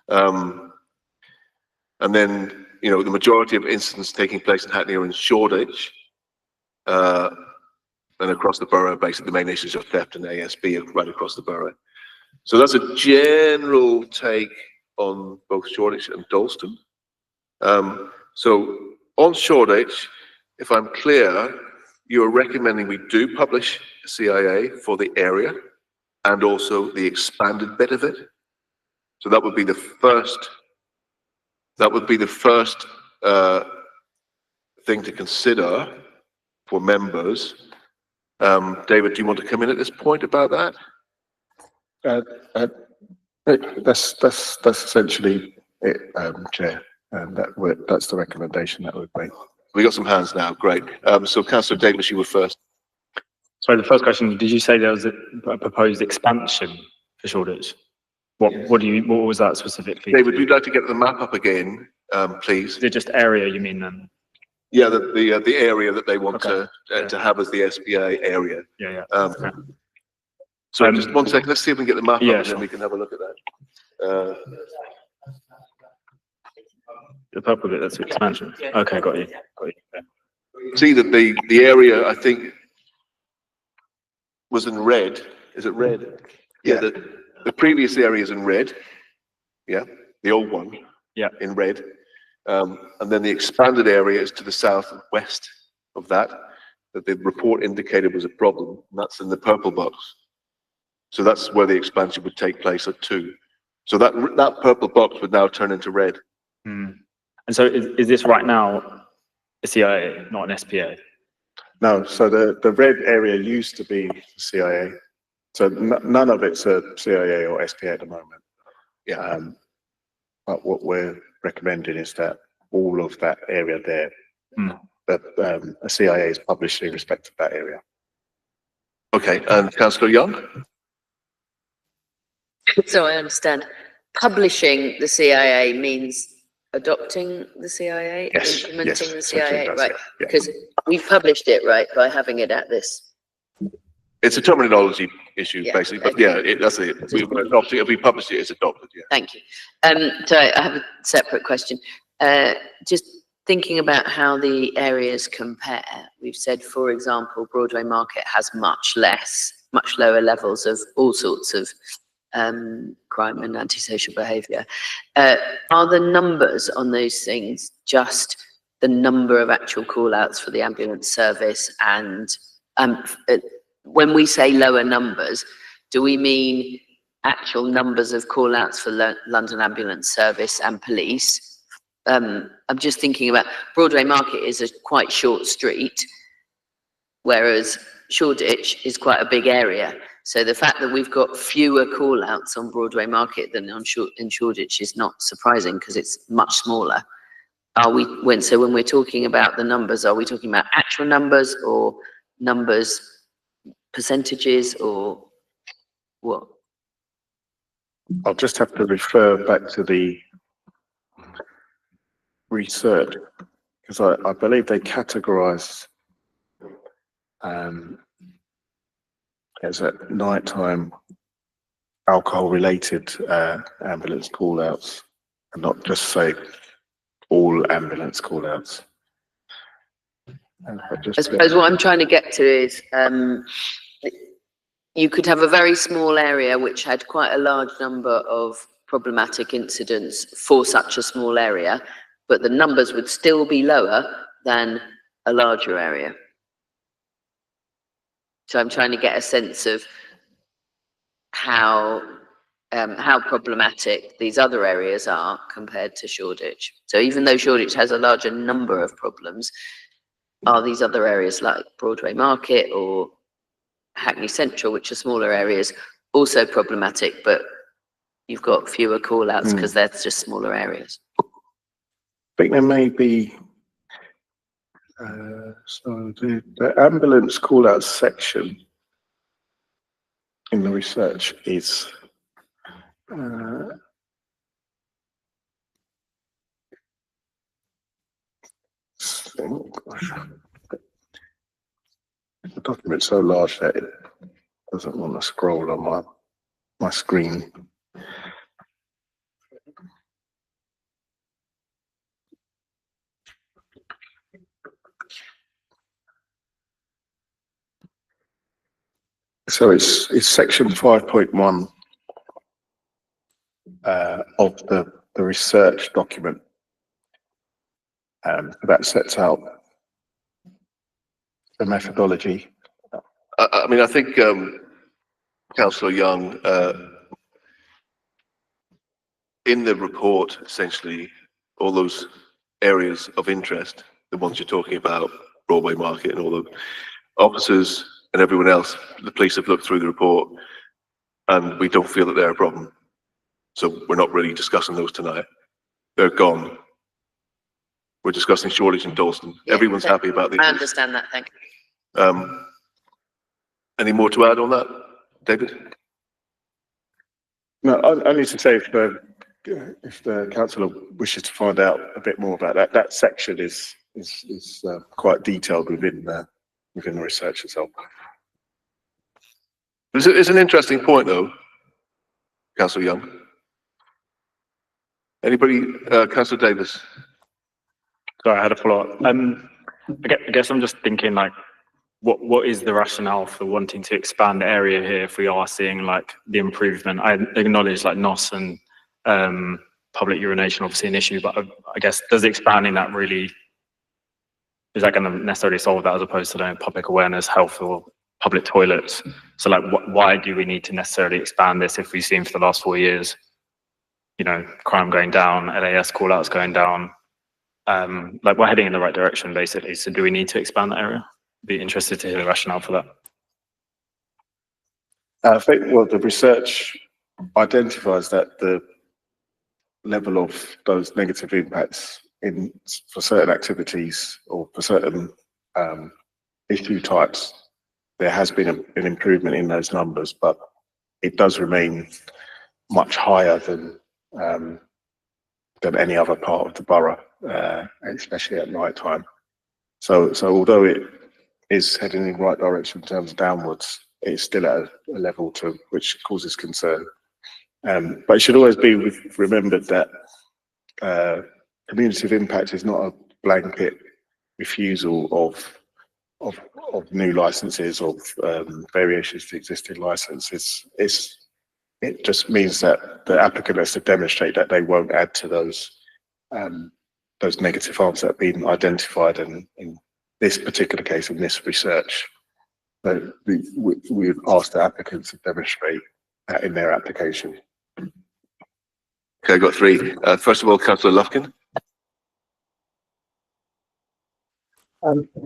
And then, you know, the majority of incidents taking place in Hackney are in Shoreditch. And across the borough, basically the main issues of theft and ASB are right across the borough. So that's a general take on both Shoreditch and Dalston. So on Shoreditch, if I'm clear, you're recommending we do publish a CIA for the area and also the expanded bit of it. So that would be the first. That would be the first thing to consider for members. David, do you want to come in at this point about that?
That's essentially it, Chair, and that's the recommendation that would be.
We got some hands now, great. So Councillor Davis, you were first.
Sorry, the first question, did you say there was a proposed expansion for Shoreditch? What was that specifically?
David, would you like to get the map up again, please?
Is it just area you mean then?
Yeah, the area that they want
Okay.
to have as the SPA area.
Yeah.
Okay. So just 1 second, let's see if we can get the map up and
sure.
then we can have a look at that.
The purple bit, that's expansion. Okay, got you.
See that the area, I think, was in red. Is it red? Yeah, the previous area is in red. Yeah, the old one.
Yeah.
In red. And then the expanded area is to the south and west of that the report indicated was a problem. And that's in the purple box. So that's where the expansion would take place at 2. So that purple box would now turn into red.
And so is this right now a CIA, not an SPA?
No, so the red area used to be CIA. So none of it's a CIA or SPA at the moment.
Yeah.
But what we're recommending is that all of that area there, that a CIA is published in respect of that area.
Okay, and Councillor Young?
So I understand, publishing the CIA means adopting the CIA,
Yes,
implementing
yes,
the CIA,
that's
right?
it, yeah.
Because we published it, right, by having it at this.
It's a terminology issue,
Yeah,
basically, but
okay.
yeah, that's it. If we publish it, it's adopted, yeah.
Thank you. So I have a separate question. Just thinking about how the areas compare. We've said, for example, Broadway Market has much lower levels of all sorts of crime and antisocial behaviour. Are the numbers on those things just the number of actual call-outs for the ambulance service? And when we say lower numbers, do we mean actual numbers of call-outs for London Ambulance Service and police? I'm just thinking about Broadway Market is a quite short street, whereas Shoreditch is quite a big area. So the fact that we've got fewer call-outs on Broadway Market than in Shoreditch is not surprising because it's much smaller. When we're talking about the numbers, are we talking about actual numbers or numbers, percentages, or what?
I'll just have to refer back to the research because I believe they categorise as at nighttime alcohol-related ambulance call-outs, and not just say all ambulance call-outs.
I suppose what I'm trying to get to is you could have a very small area which had quite a large number of problematic incidents for such a small area, but the numbers would still be lower than a larger area. So I'm trying to get a sense of how problematic these other areas are compared to Shoreditch. So even though Shoreditch has a larger number of problems, are these other areas like Broadway Market or Hackney Central, which are smaller areas, also problematic, but you've got fewer call-outs because they're just smaller areas?
I think there may be, so the ambulance call-out section in the research is the document's so large that it doesn't want to scroll on my screen. So it's section 5.1 of the research document that sets out the methodology.
I mean, I think Councillor Young, in the report, essentially, all those areas of interest, the ones you're talking about, Broadway Market and all the officers and everyone else, the police have looked through the report and we don't feel that they're a problem. So we're not really discussing those tonight. They're gone. We're discussing Shoreditch and Dalston.
Yeah,
Everyone's happy about these.
I understand that, thank you.
Any more to add on that, David?
No, I need to say if the councillor wishes to find out a bit more about that section is quite detailed within the research itself.
It's an interesting point, though, Councillor Young. Anybody, Councillor Davis?
Sorry, I had a follow-up. I guess I'm just thinking, like, what is the rationale for wanting to expand the area here if we are seeing like the improvement? I acknowledge like NOS and public urination obviously an issue, but I guess does expanding that really, is that going to necessarily solve that as opposed to like, public awareness, health, or public toilets? So like, why do we need to necessarily expand this if we've seen for the last 4 years, you know, crime going down, LAS call-outs going down? Like we're heading in the right direction basically. So do we need to expand that area? Be interested to hear the rationale for that.
I think, well, the research identifies that the level of those negative impacts for certain activities or for certain issue types, there has been an improvement in those numbers, but it does remain much higher than any other part of the borough, especially at night time. So although it is heading in the right direction in terms of downwards, it's still at a level to which causes concern. But it should always be remembered that community of impact is not a blanket refusal of new licenses, of variations to existing licenses. It just means that the applicant has to demonstrate that they won't add to those negative harms that have been identified in this particular case, in this research. So we've asked the applicants to demonstrate that in their application.
Okay, I've got three. First of all, Councillor Lufkin.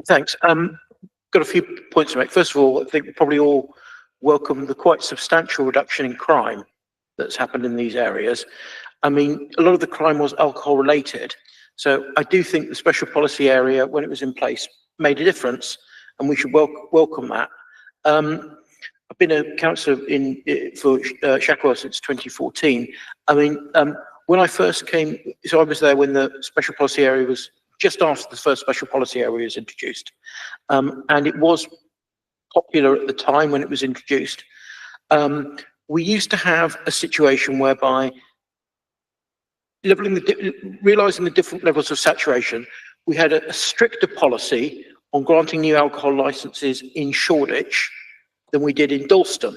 Thanks. Got a few points to make. First of all, I think we probably all welcome the quite substantial reduction in crime that's happened in these areas. I mean, a lot of the crime was alcohol related. So I do think the special policy area, when it was in place, made a difference, and we should welcome that. I've been a councillor for Shackwell since 2014. I mean, when I first came, so I was there when the special policy area was just after the first special policy area was introduced. And it was popular at the time when it was introduced. We used to have a situation whereby realising the different levels of saturation, we had a stricter policy on granting new alcohol licenses in Shoreditch than we did in Dalston.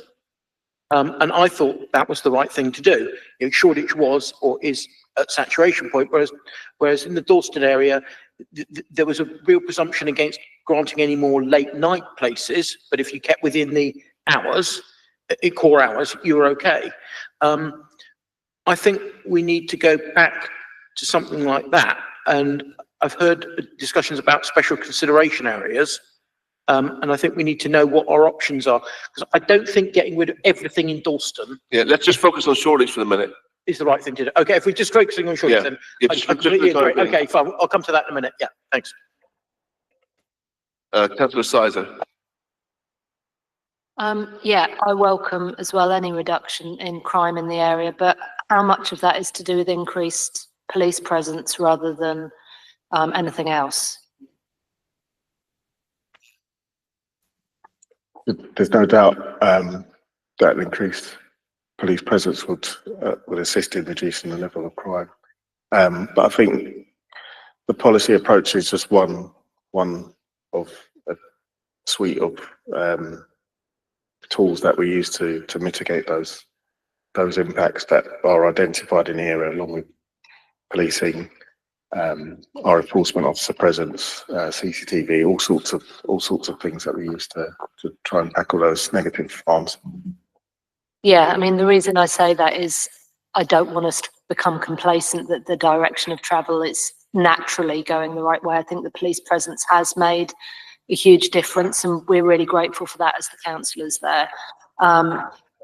And I thought that was the right thing to do. You know, Shoreditch was or is at saturation point, whereas in the Dalston area, there was a real presumption against granting any more late night places, but if you kept within the hours, core hours, you were okay. I think we need to go back to something like that. And I've heard discussions about special consideration areas. And I think we need to know what our options are, because I don't think getting rid of everything in Dalston.
Yeah, let's just focus on Shoreditch for a minute.
Is the right thing to do. Okay, if we're just focusing on Shoreditch, then I completely agree. Okay, fine. I'll come to that in a minute. Yeah, thanks.
Councillor Sizer.
Yeah, I welcome as well any reduction in crime in the area, but how much of that is to do with increased police presence rather than anything else?
There's no doubt that increased police presence would assist in reducing the level of crime. But I think the policy approach is just one of a suite of tools that we use to mitigate those impacts that are identified in here, along with policing, our enforcement officer presence, CCTV, all sorts of things that we use to try and tackle those negative harms.
Yeah, I mean, the reason I say that is I don't want us to become complacent that the direction of travel is naturally going the right way. I think the police presence has made a huge difference, and we're really grateful for that as the councillors there.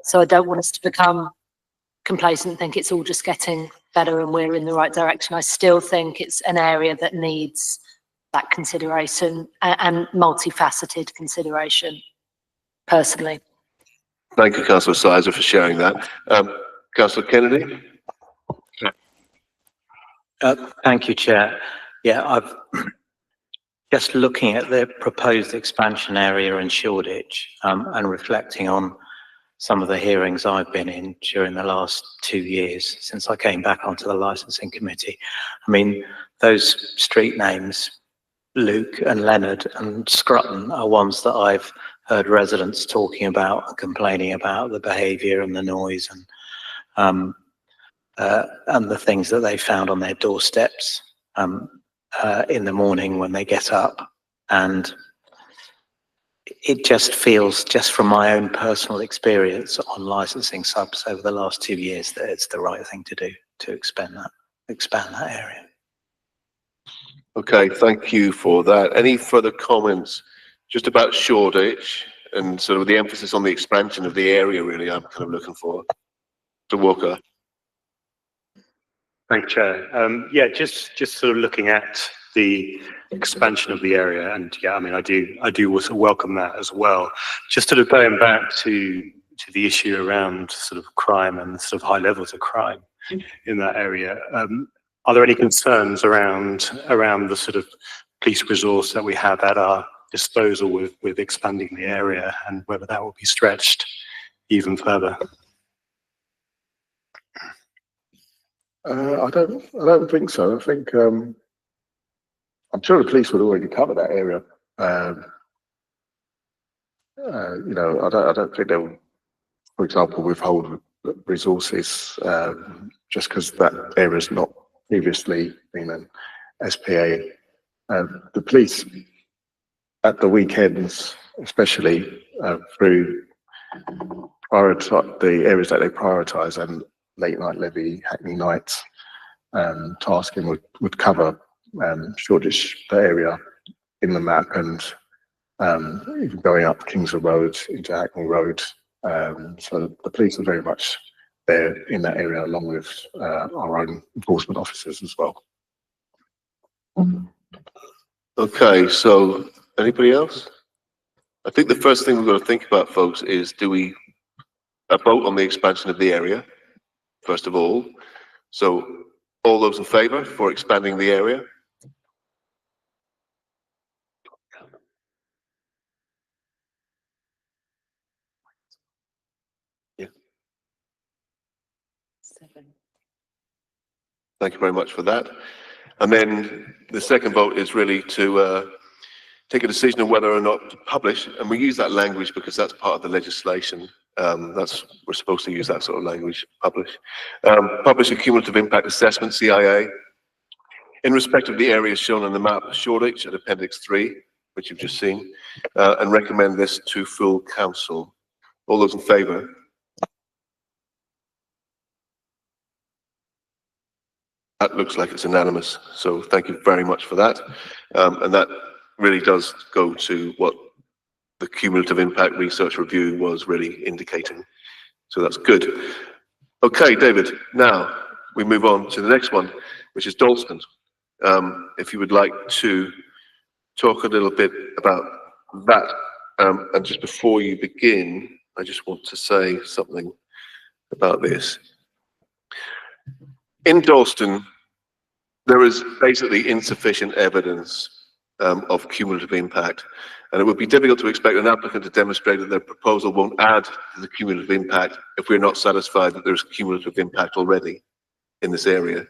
So I don't want us to become complacent and think it's all just getting better and we're in the right direction. I still think it's an area that needs that consideration and multifaceted consideration, personally.
Thank you, Councillor Sizer, for sharing that. Councillor Kennedy.
Thank you, Chair. Yeah, I've just looking at the proposed expansion area in Shoreditch and reflecting on some of the hearings I've been in during the last 2 years since I came back onto the licensing committee. I mean, those street names, Luke and Leonard and Scrutton, are ones that I've heard residents talking about and complaining about the behaviour and the noise and the things that they found on their doorsteps in the morning when they get up. And it just feels, just from my own personal experience on licensing subs over the last 2 years, that it's the right thing to do to expand that area.
Okay, thank you for that. Any further comments just about Shoreditch and sort of the emphasis on the expansion of the area, really, I'm kind of looking for? Mr. Walker.
Thank you, Chair. Yeah, just sort of looking at the expansion of the area, and yeah, I mean, I do also welcome that as well. Just sort of going back to the issue around sort of crime and sort of high levels of crime in that area. Are there any concerns around the sort of police resource that we have at our disposal with expanding the area, and whether that will be stretched even further.
I don't think so. I think, I'm sure the police would already cover that area. You know, I don't think they'll, for example, withhold resources, just because that area's not previously been an SPA. The police at the weekends, especially, through the areas that they prioritise, and late night levy, Hackney nights, tasking would cover Shoreditch, the area in the map, and even going up Kingswood Road into Hackney Road. So the police are very much there in that area, along with our own enforcement officers as well.
Okay, so anybody else? I think the first thing we've got to think about, folks, is do we vote on the expansion of the area, first of all? So all those in favour for expanding the area? Yeah.
7.
Thank you very much for that. And then the second vote is really to take a decision on whether or not to publish, and we use that language because that's part of the legislation. We're supposed to use that sort of language, publish. Publish a cumulative impact assessment, CIA, in respect of the areas shown on the map, Shoreditch at Appendix 3, which you've just seen, and recommend this to full council. All those in favour? That looks like it's unanimous, so thank you very much for that. And that really does go to what the cumulative impact research review was really indicating. So that's good. Okay, David, now we move on to the next one, which is Dalston. If you would like to talk a little bit about that. And just before you begin, I just want to say something about this. In Dalston, there is basically insufficient evidence of cumulative impact, and it would be difficult to expect an applicant to demonstrate that their proposal won't add to the cumulative impact if we're not satisfied that there's cumulative impact already in this area.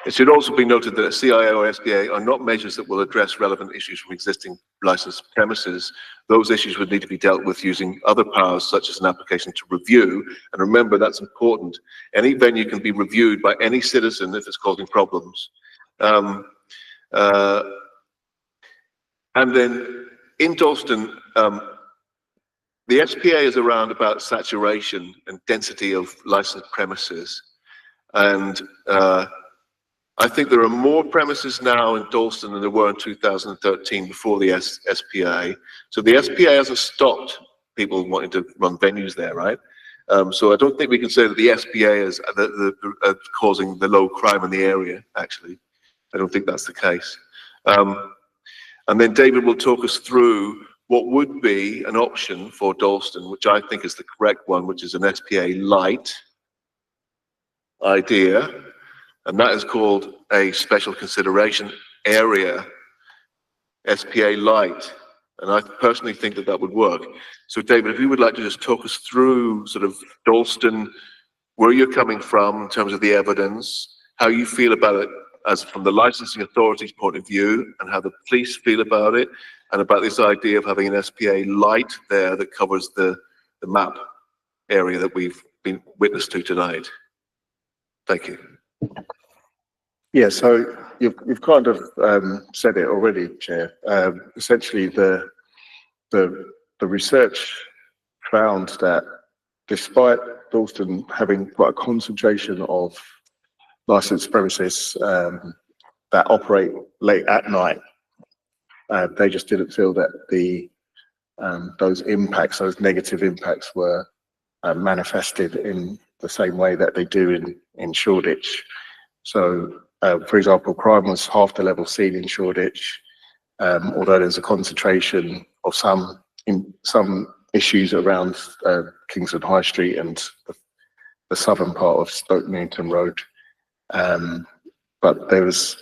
It should also be noted that a CIA or SPA are not measures that will address relevant issues from existing licensed premises. Those issues would need to be dealt with using other powers, such as an application to review. And remember, that's important. Any venue can be reviewed by any citizen if it's causing problems. And then in Dalston, the SPA is around about saturation and density of licensed premises. And I think there are more premises now in Dalston than there were in 2013 before the SPA. So the SPA hasn't stopped people wanting to run venues there, right? So I don't think we can say that the SPA is causing the low crime in the area, actually. I don't think that's the case. And then David will talk us through what would be an option for Dalston, which I think is the correct one, which is an SPA light idea. And that is called a special consideration area, SPA light. And I personally think that that would work. So David, if you would like to just talk us through sort of Dalston, where you're coming from in terms of the evidence, how you feel about it as from the licensing authority's point of view, and how the police feel about it, and about this idea of having an SPA light there that covers the map area that we've been witness to tonight. Thank you.
Yeah, so you've kind of said it already, Chair. Essentially, the research found that despite Dalston having quite a concentration of licensed premises that operate late at night, they just didn't feel that those impacts, those negative impacts, were manifested in the same way that they do in Shoreditch. So, for example, crime was half the level seen in Shoreditch, although there's a concentration of some issues around Kingswood High Street and the southern part of Stoke Newington Road. But there was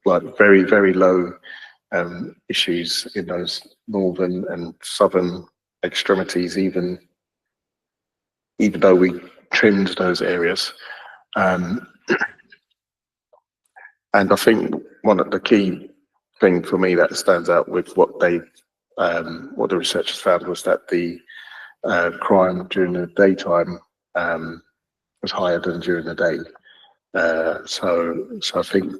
like very, very low issues in those northern and southern extremities, even though we trimmed those areas. And I think one of the key thing for me that stands out with what the researchers found was that the crime during the daytime was higher than during the day. So I think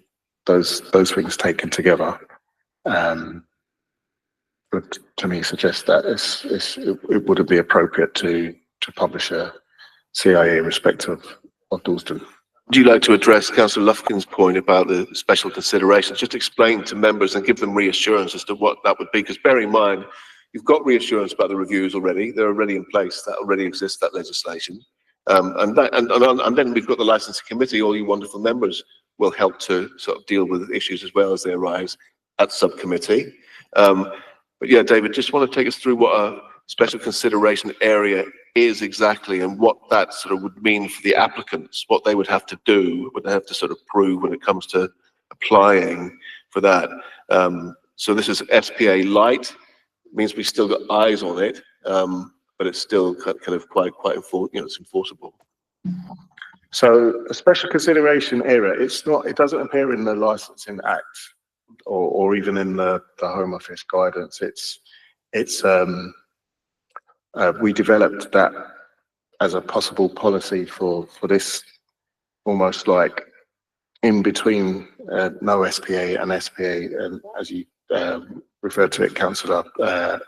those things taken together would, to me, suggest that it wouldn't be appropriate to publish a CIA in respect of Dalston.
Would you like to address Councillor Lufkin's point about the special considerations? Just explain to members and give them reassurance as to what that would be, because bear in mind, you've got reassurance about the reviews already. They're already in place. That already exists, that legislation. And then we've got the licensing committee. All you wonderful members will help to sort of deal with issues as well as they arise at subcommittee. But yeah, David, just want to take us through what a special consideration area is exactly and what that sort of would mean for the applicants, what they would have to do, what they have to sort of prove when it comes to applying for that. So this is SPA light, means we still got eyes on it, but it's still kind of quite it's enforceable.
So a special consideration area, it doesn't appear in the Licensing Act or even in the Home Office guidance. We developed that as a possible policy for this, almost like in between no SPA and SPA, and as you referred to it, Councillor,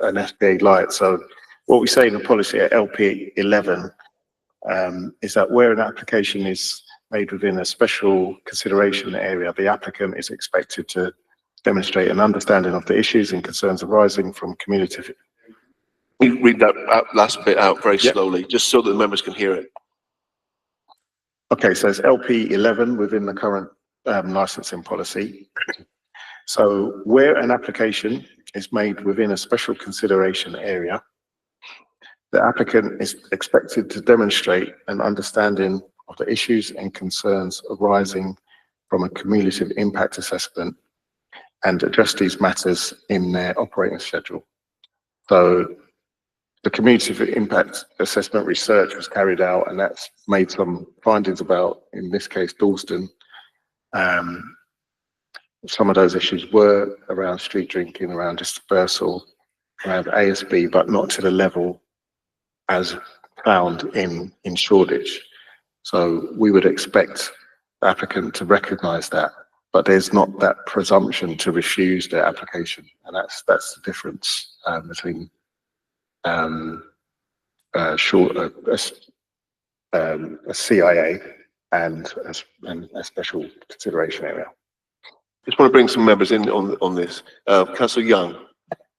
an SPA light. So what we say in the policy at LP 11 is that where an application is made within a special consideration area, the applicant is expected to demonstrate an understanding of the issues and concerns arising from community.
You read that last bit out very
Yep.
slowly, just so that the members can hear it.
Okay, so it's LP 11 within the current licensing policy. So where an application is made within a special consideration area, the applicant is expected to demonstrate an understanding of the issues and concerns arising from a cumulative impact assessment and address these matters in their operating schedule. So the cumulative impact assessment research was carried out, and that's made some findings about, in this case, Dalston. Some of those issues were around street drinking, around dispersal, around ASB, but not to the level as found in Shoreditch. So we would expect the applicant to recognise that, but there's not that presumption to refuse their application, and that's the difference between a CIA and a special consideration area.
Just want to bring some members in on this. Councillor Young.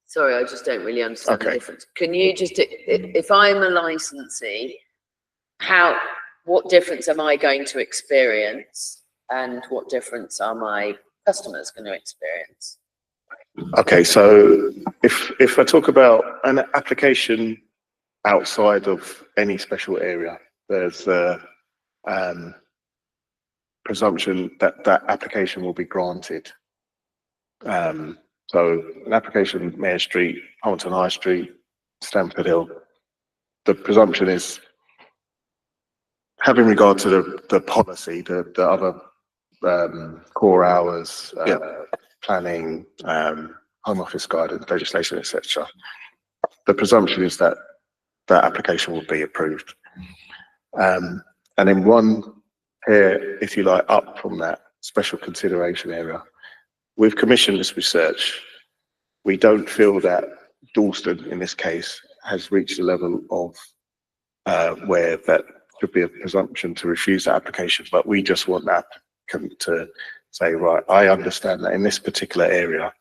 Sorry, I just don't really understand the
Okay.
difference. Can you just, if I'm a licensee, what difference am I going to experience? And what difference are my customers going to experience?
Okay, so if I talk about an application outside of any special area, there's a presumption that that application will be granted. So an application, Mayor Street, Hamilton High Street, Stamford Hill, the presumption is, having regard to the policy, the other core hours, planning, Home Office guidance, legislation, etc. The presumption is that that application will be approved. And in one here, if you like, up from that special consideration area, we've commissioned this research. We don't feel that Dalston, in this case, has reached a level of where that should be a presumption to refuse that application, but we just want that applicant to say, right, I understand that in this particular area,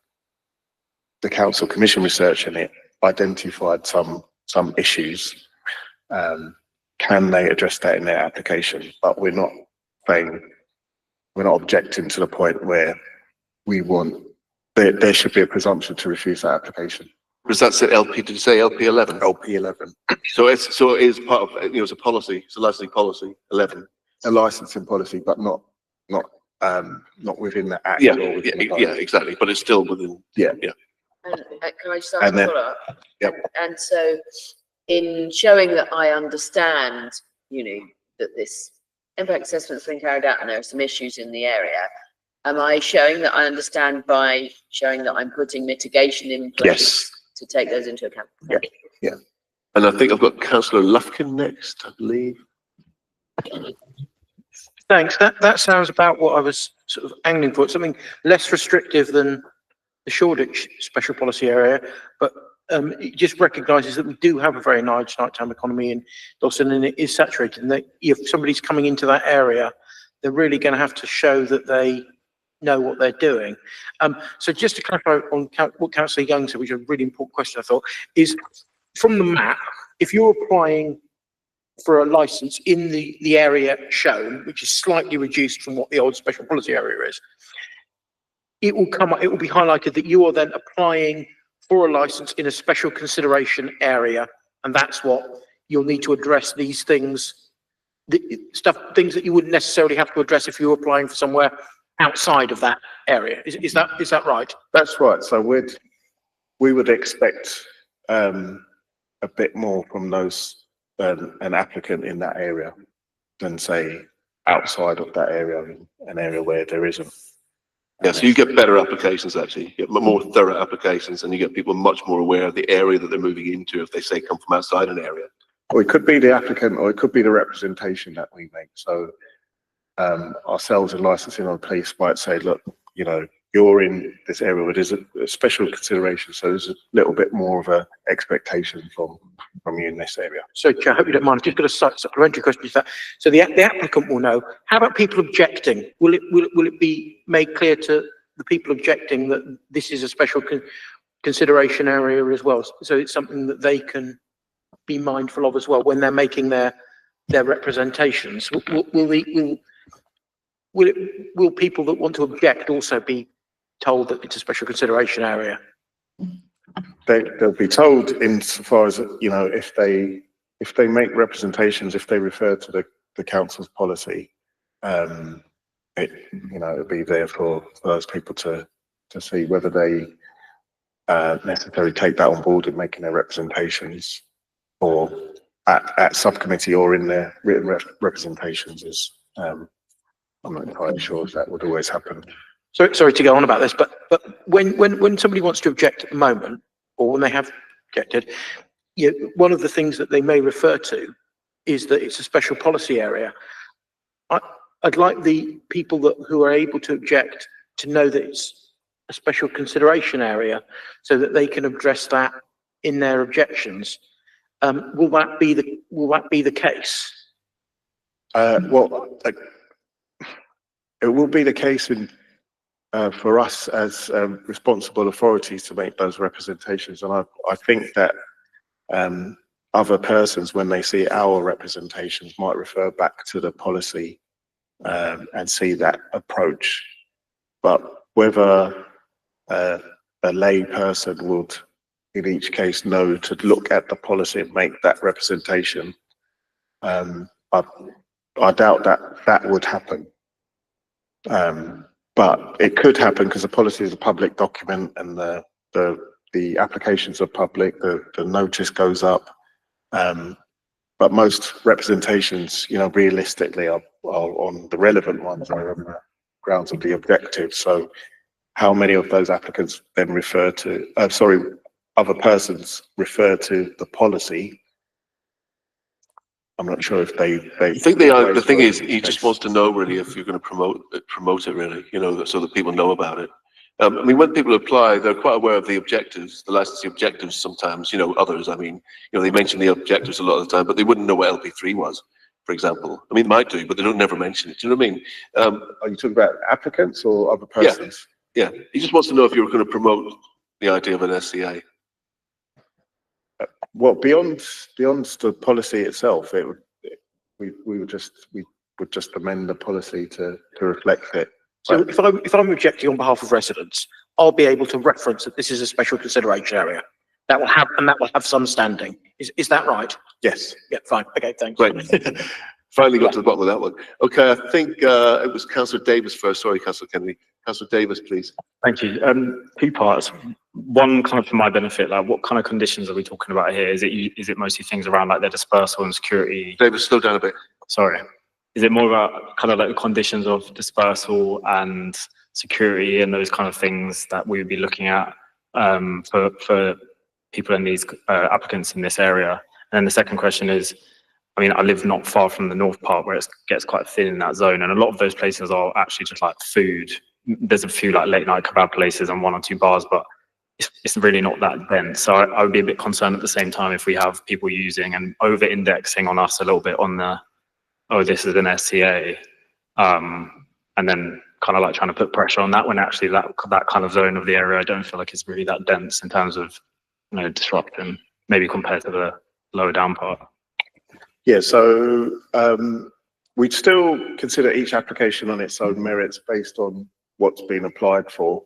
the council commission research in it identified some issues. Can they address that in their application? But we're not objecting to the point where we want, there should be a presumption to refuse that application.
Was that said LP? Did you say LP 11?
LP 11.
So it is part of, it's a policy. It's a licensing policy 11.
A licensing policy, but not not within the act.
Yeah,
or within the
yeah,
bylaw.
exactly, but it's still within.
Yeah.
And can I just ask
And
a
then-
follow-up?
Yep.
And so in showing that I understand, that this impact assessment's been carried out and there are some issues in the area, am I showing that I understand by showing that I'm putting mitigation in place
Yes.
to take those into account?
And I think I've got councillor Lufkin next, I believe.
Thanks. That sounds about what I was sort of angling for. Something less restrictive than the Shoreditch special policy area, but it just recognises that we do have a very large nighttime economy in Dalston, and it is saturated. And that if somebody's coming into that area, they're really going to have to show that they know what they're doing. So just to clarify on what Councillor Young said, which is a really important question, I thought, is from the map, if you're applying for a licence in the area shown, which is slightly reduced from what the old special policy area is, it will be highlighted that you are then applying for a licence in a special consideration area, and that's what you'll need to address these things, things that you wouldn't necessarily have to address if you were applying for somewhere outside of that area. Is that right?
That's right. So we would expect a bit more from those an applicant in that area than say outside of that area, an area where there isn't.
Yeah, so you get better applications actually, you get more thorough applications, and you get people much more aware of the area that they're moving into if they say come from outside an area.
Or it could be the applicant, or it could be the representation that we make. So ourselves in licensing on police might say, look, you're in this area where there's a special consideration, so there's a little bit more of a expectation from you in this area.
So, Chair, I hope you don't mind. I've just got a supplementary question to that. So the applicant will know. How about people objecting? Will it be made clear to the people objecting that this is a special consideration area as well? So it's something that they can be mindful of as well when they're making their representations. Will people that want to object also be told that it's a special consideration area?
They'll be told insofar as, if they make representations, if they refer to the council's policy, it'll be there for those people to see whether they necessarily take that on board in making their representations, or at subcommittee or in their written representations. I'm not entirely sure if that would always happen.
Sorry to go on about this, but when somebody wants to object at the moment, or when they have objected, one of the things that they may refer to is that it's a special policy area. I'd like the people who are able to object to know that it's a special consideration area, so that they can address that in their objections. Will that be the case?
It will be the case for us as responsible authorities to make those representations, and I think that other persons, when they see our representations, might refer back to the policy and see that approach. But whether a lay person would, in each case, know to look at the policy and make that representation, I doubt that would happen. But it could happen because the policy is a public document, and the applications are public, the notice goes up. But most representations, realistically are on the relevant ones are on the grounds of the objective. So how many of those applicants then refer to, other persons refer to the policy? I'm not sure if they
I think they are. The thing is, he just wants to know really if you're going to promote it really, so that people know about it. When people apply, they're quite aware of the objectives, the licensing objectives sometimes, others, they mention the objectives a lot of the time, but they wouldn't know what LP3 was, for example. They might do, but they don't never mention it. Do you know what I mean?
Are you talking about applicants or other persons?
Yeah. He just wants to know if you're going to promote the idea of an SCA.
Well, beyond the policy itself, we would just amend the policy to reflect it.
So if I'm objecting on behalf of residents, I'll be able to reference that this is a special consideration area. That will have some standing. Is that right?
Yes.
Yeah, fine. Okay, thanks.
Great. Finally got to the bottom of that one. Okay, I think it was Councillor Davis first. Sorry, Councillor Kennedy. Councillor Davis, please.
Thank you. Two parts. One kind of for my benefit, like what kind of conditions are we talking about here? Is it mostly things around like their dispersal and security?
Davis, slow down a bit.
Sorry. Is it more about kind of like the conditions of dispersal and security and those kind of things that we would be looking at for people in these applicants in this area? And then the second question is, I mean, I live not far from the north part where it gets quite thin in that zone, and a lot of those places are actually just like food. There's a few like late night kebab places and 1 or 2 bars, but it's really not that dense. So I would be a bit concerned at the same time if we have people using and over indexing on us a little bit on the, oh, this is an SCA, and then kind of like trying to put pressure on that when actually that kind of zone of the area I don't feel like it's really that dense in terms of, you know, disruption, maybe compared to the lower down part.
Yeah, so we'd still consider each application on its own merits based on what's been applied for.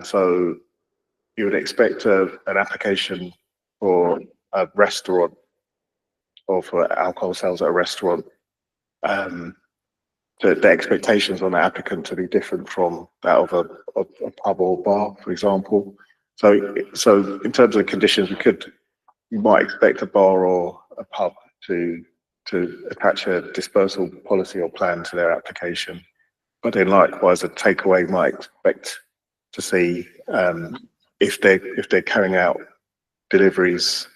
So you would expect an application for a restaurant or for alcohol sales at a restaurant, the expectations on the applicant to be different from that of a pub or bar, for example. So in terms of conditions, you might expect a bar or a pub to attach a dispersal policy or plan to their application. But then likewise, a takeaway might expect to see if they're carrying out deliveries,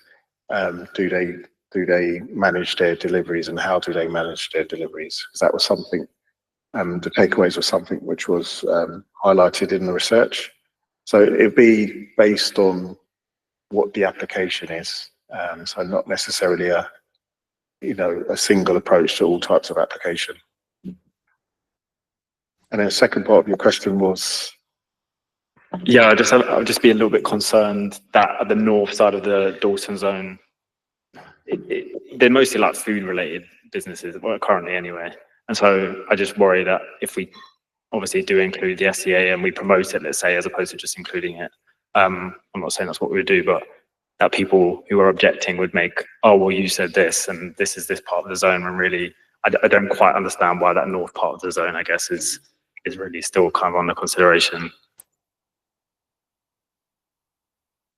do they manage their deliveries and how do they manage their deliveries? Because that was something, the takeaways were something which was highlighted in the research. So it'd be based on what the application is. So not necessarily a single approach to all types of application. And then the second part of your question was?
Yeah, I'll just be a little bit concerned that at the north side of the Dalston zone, they're mostly like food related businesses, well, currently anyway. And so I just worry that if we obviously do include the SCA and we promote it, let's say, as opposed to just including it, I'm not saying that's what we would do, but that people who are objecting would make, oh, well, you said this and this is this part of the zone, and really, I don't quite understand why that north part of the zone, I guess, is really still kind of under consideration.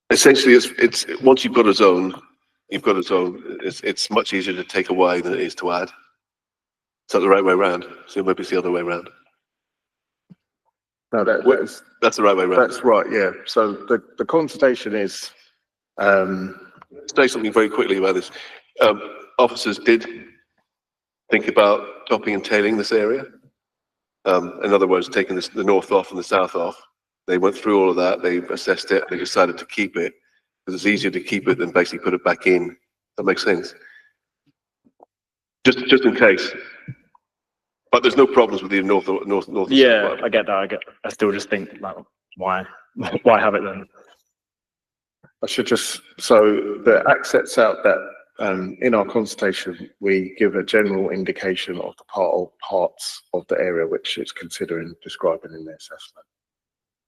Essentially, it's once you've got a zone, it's much easier to take away than it is to add. Is that the right way around? So maybe it's the other way around.
No,
that's the right way around.
That's right, yeah. So the consultation is...
say something very quickly about this. Officers did think about topping and tailing this area. In other words, taking the north off and the south off. They went through all of that. They assessed it. They decided to keep it because it's easier to keep it than basically put it back in. That makes sense. Just in case. But there's no problems with the north.
Yeah, I get that. I still just think like, why have it then?
I should just, so the Act sets out that in our consultation, we give a general indication of the parts of the area which it's considering describing in the assessment.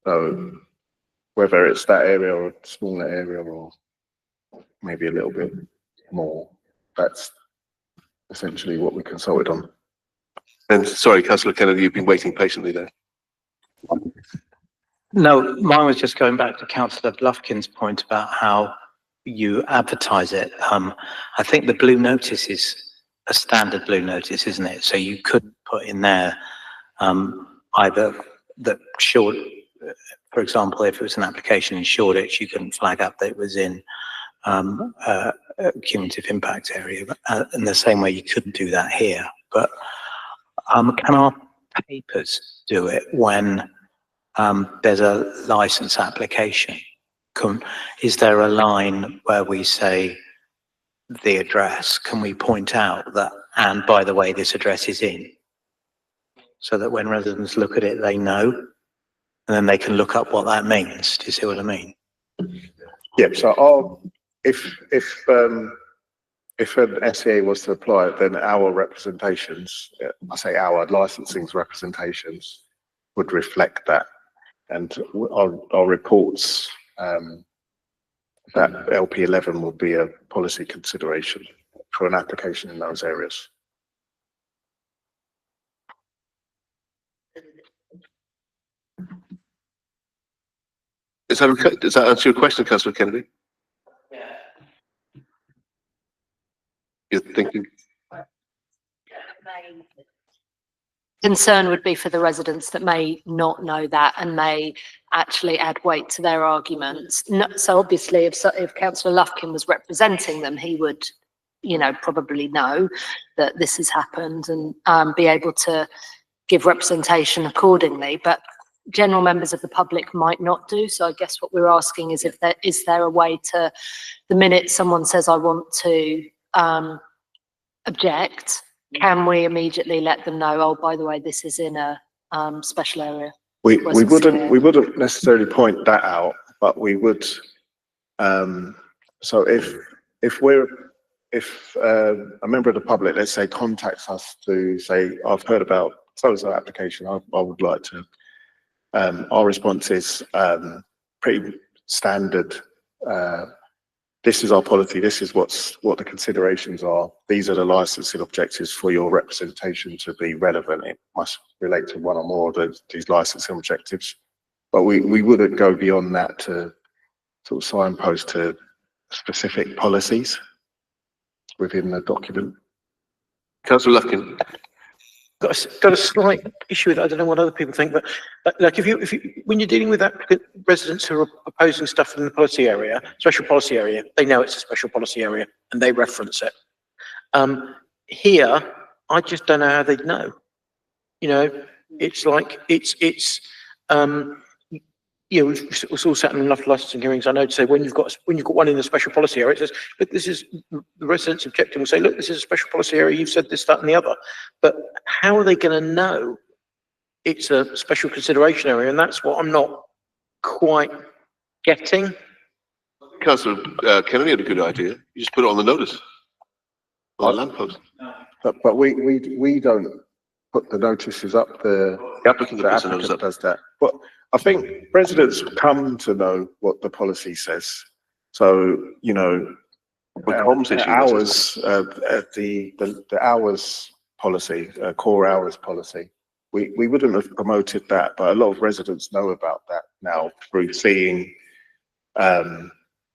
So whether it's that area or a smaller area or maybe a little bit more, that's essentially what we consulted on.
And sorry, Councillor Kennedy, you've been waiting patiently there.
No, mine was just going back to Councillor Lufkin's point about how you advertise it. I think the blue notice is a standard blue notice, isn't it? So you could put in there either the short, for example, if it was an application in Shoreditch, you can flag up that it was in a cumulative impact area. In the same way, you couldn't do that here. But can our papers do it when there's a license application? Is there a line where we say the address? Can we point out that, and by the way, this address is in? So that when residents look at it, they know, and then they can look up what that means. Do you see what I mean?
Yeah, so if an SCA was to apply, then our representations, I say our licensing's representations, would reflect that. And our reports, that LP11 will be a policy consideration for an application in those areas.
Is that okay? Does that answer your question, councillor Kennedy? You're thinking,
Concern would be for the residents that may not know that and may actually add weight to their arguments. So obviously, if Councillor Lufkin was representing them, he would, you know, probably know that this has happened and be able to give representation accordingly. But general members of the public might not do. So I guess what we're asking is if is there a way to, the minute someone says, I want to object, can we immediately let them know, oh, by the way, this is in a special area?
We wouldn't necessarily point that out, but we would, so if a member of the public, let's say, contacts us to say, I've heard about so-and-so application, I would like to, our response is pretty standard. This is our policy, this is what the considerations are. These are the licensing objectives for your representation to be relevant. It must relate to one or more of these licensing objectives. But we wouldn't go beyond that to sort of signpost to specific policies within the document.
councillor Lufkin.
Got a slight issue with it. I don't know what other people think, but like if you when you're dealing with applicant residents who are opposing stuff in the policy area, special policy area, they know it's a special policy area and they reference it. Here, I just don't know how they'd know. You know, it's like you know, we've all sat in enough licensing hearings. I know to say when you've got one in the special policy area, it says, look, this is the residents objecting will say, look, this is a special policy area. You've said this, that, and the other. But how are they going to know it's a special consideration area? And that's what I'm not quite getting.
Councillor Kennedy had a good idea. You just put it on the notice, on the lamppost.
But we don't put the notices up. The
applicant
does that. But I think residents come to know what the policy says. So, you know, hours, the hours policy, core hours policy, we wouldn't have promoted that, but a lot of residents know about that now through seeing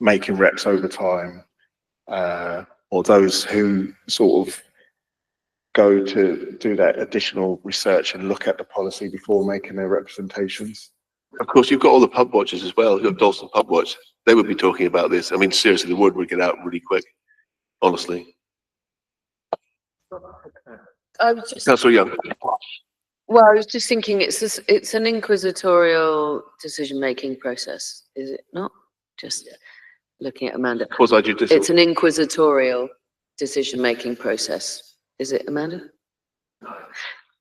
making reps overtime, or those who sort of go to do that additional research and look at the policy before making their representations.
Of course, you've got all the pub watchers as well. You've got Dalston Pub Watch. They would be talking about this. I mean, seriously, the word would get out really quick, honestly.
I was just,
Councillor Young.
well, I was just thinking it's an inquisitorial decision-making process, is it not? Just looking at Amanda.
Quasi-judicial.
It's an inquisitorial decision-making process, is it, Amanda?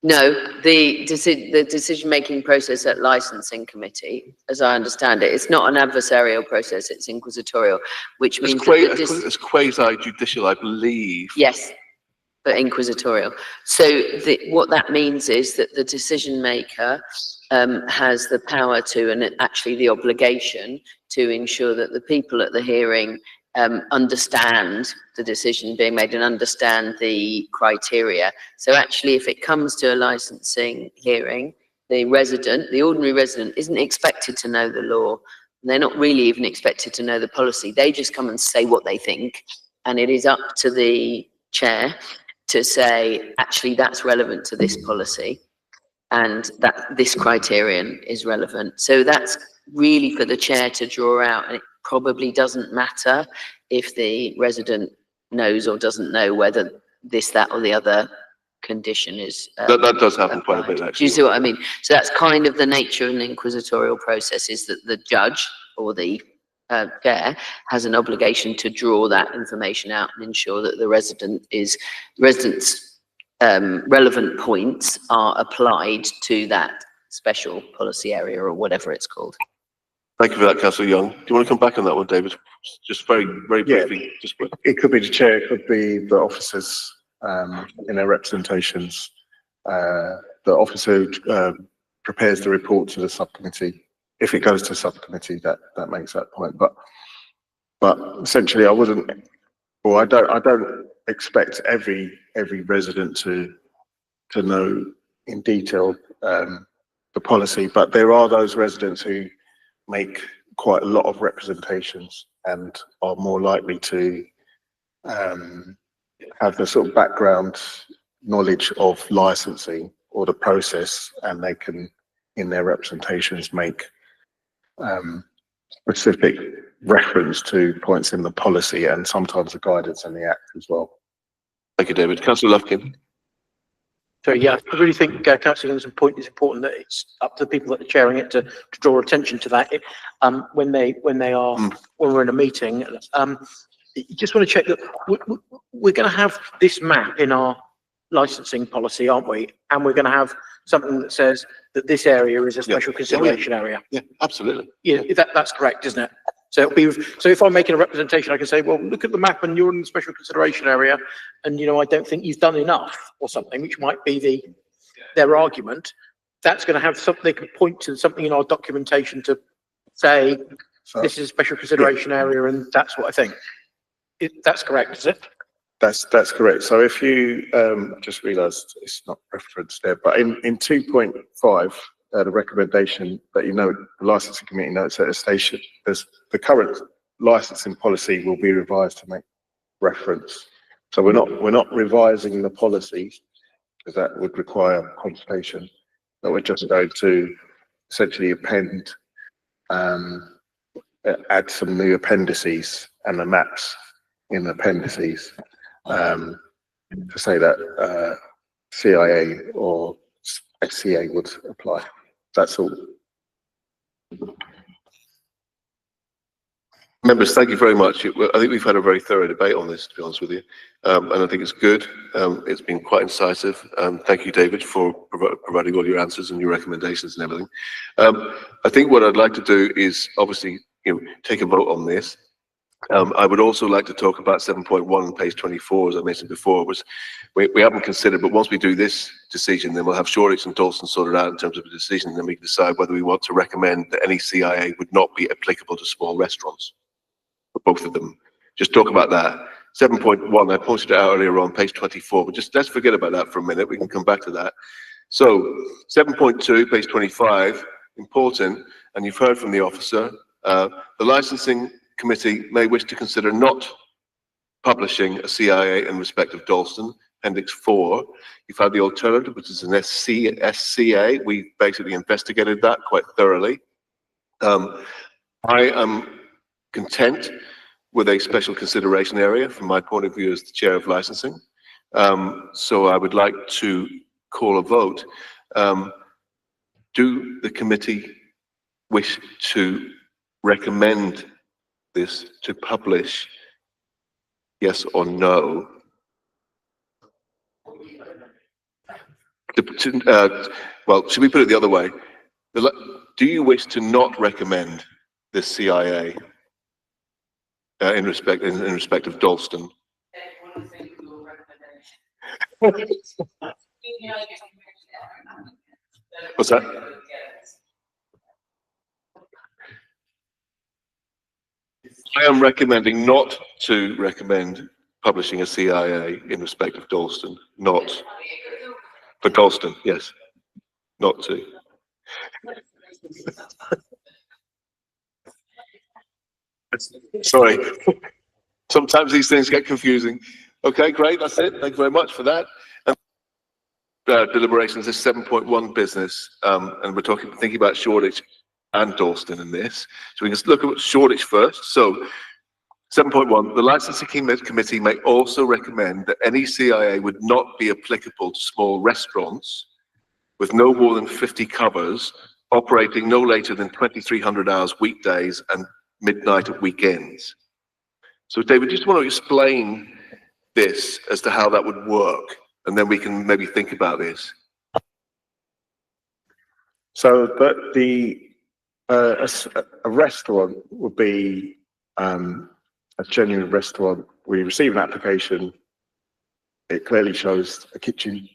No, the decision-making process at licensing committee, as I understand it, it's not an adversarial process, it's inquisitorial, which means
it's quasi-judicial, I believe.
yes, but inquisitorial. So what that means is that the decision maker has the power to, and actually the obligation to, ensure that the people at the hearing understand the decision being made and understand the criteria. So actually, if it comes to a licensing hearing, the ordinary resident isn't expected to know the law. They're not really even expected to know the policy. They just come and say what they think. And it is up to the chair to say, actually, that's relevant to this policy and that this criterion is relevant. So that's really for the chair to draw out, and it probably doesn't matter if the resident knows or doesn't know whether this, that, or the other condition is
that does happen quite a bit, actually.
Do you see what I mean? So that's kind of the nature of an inquisitorial process, is that the judge or the chair has an obligation to draw that information out and ensure that the residents' relevant points are applied to that special policy area or whatever it's called.
Thank you for that, Councillor Young. Do you want to come back on that one, David? Just very briefly.
Yeah, it could be the chair, it could be the officers in their representations. The officer who prepares the report to the subcommittee. If it goes to subcommittee, that makes that point. But essentially, I don't expect every resident to know in detail the policy. But there are those residents who make quite a lot of representations and are more likely to have the sort of background knowledge of licensing or the process, and they can, in their representations, make specific reference to points in the policy and sometimes the guidance and the act as well.
Thank you, David. Councillor Lufkin.
So yeah, I really think Councillor Gilligan's point is important, that it's up to the people that are chairing it to draw attention to that when we're in a meeting. You just want to check that we're going to have this map in our licensing policy, aren't we? And we're going to have something that says that this area is a special consideration area.
Yeah, absolutely.
Yeah, that's correct, isn't it? So it'll be, so if I'm making a representation, I can say, well, look at the map and you're in the special consideration area, and I don't think you've done enough or something, which might be their argument. That's going to have something, they can point to something in our documentation to say, this is a special consideration area, and that's what I think. That's correct, is it?
That's correct. So if you just realised it's not referenced there, but in 2.5, the recommendation that the licensing committee notes at a station, the current licensing policy will be revised to make reference. So we're not revising the policy, because that would require consultation, but we're just going to essentially add some new appendices and the maps in the appendices to say that CIA or SCA would apply. That's all.
Members, thank you very much. I think we've had a very thorough debate on this, to be honest with you, and I think it's good. It's been quite incisive. Thank you, David, for providing all your answers and your recommendations and everything. I think what I'd like to do is obviously, take a vote on this. I would also like to talk about 7.1 on page 24, as I mentioned before, was we haven't considered, but once we do this decision, then we'll have Shoreditch and Dalston sorted out in terms of a decision, and then we can decide whether we want to recommend that any CIA would not be applicable to small restaurants, for both of them. Just talk about that. 7.1, I pointed it out earlier on page 24, but just let's forget about that for a minute. We can come back to that. So 7.2, page 25, important, and you've heard from the officer, the licensing committee may wish to consider not publishing a CIA in respect of Dalston, Appendix 4. You've had the alternative, which is an SCA. We basically investigated that quite thoroughly. I am content with a special consideration area from my point of view as the chair of licensing. So I would like to call a vote. Do the committee wish to recommend this to publish, yes or no? Well, should we put it the other way? Do you wish to not recommend this CIA in respect of Dalston? What's that? I am recommending not to recommend publishing a CIA in respect of Dalston, not for Dalston, yes, not to. Sorry, sometimes these things get confusing. Okay, great, that's it. Thank you very much for that. Deliberations is 7.1 business, and we're thinking about Shoreditch and Dalston in this. So we can look at Shoreditch first. So 7.1, the licensing committee may also recommend that any CIA would not be applicable to small restaurants with no more than 50 covers, operating no later than 2,300 hours weekdays and midnight at weekends. So David, just want to explain this as to how that would work, and then we can maybe think about this.
So that a restaurant would be a genuine restaurant. We receive an application. It clearly shows a kitchen.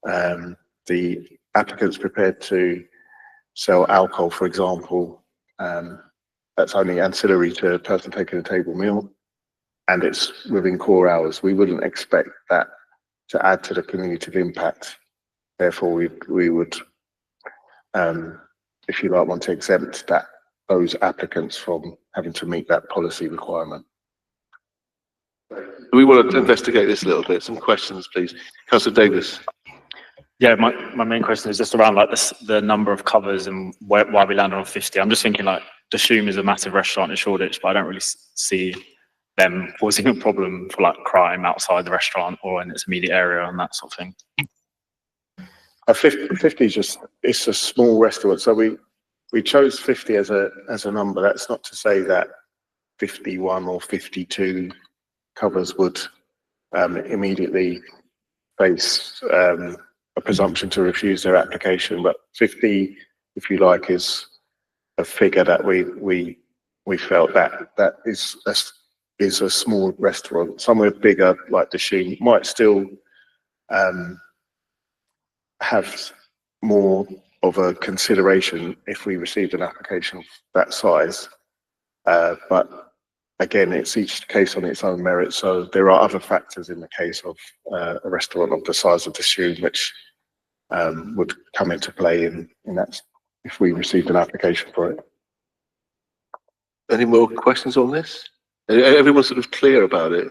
The applicant's prepared to sell alcohol, for example. That's only ancillary to a person taking a table meal, and it's within core hours. We wouldn't expect that to add to the community impact. Therefore, we would, if you like, want to exempt that those applicants from having to meet that policy requirement.
We want to investigate this a little bit. Some questions, please. Councillor Davis.
Yeah, my main question is just around like the number of covers and why we landed on 50. I'm just thinking like Dishoom is a massive restaurant in Shoreditch, but I don't really see them causing a problem for like crime outside the restaurant or in its immediate area and that sort of thing.
50 is just, it's a small restaurant. So we chose 50 as a number. That's not to say that 51 or 52 covers would immediately face a presumption to refuse their application, but 50, if you like, is a figure that we felt that is a small restaurant. Somewhere bigger, like Dishoom, might still have more of a consideration if we received an application of that size. But again, it's each case on its own merit. So there are other factors in the case of a restaurant of the size of Dishoom, which would come into play in that if we received an application for it.
Any more questions on this? Everyone's sort of clear about it,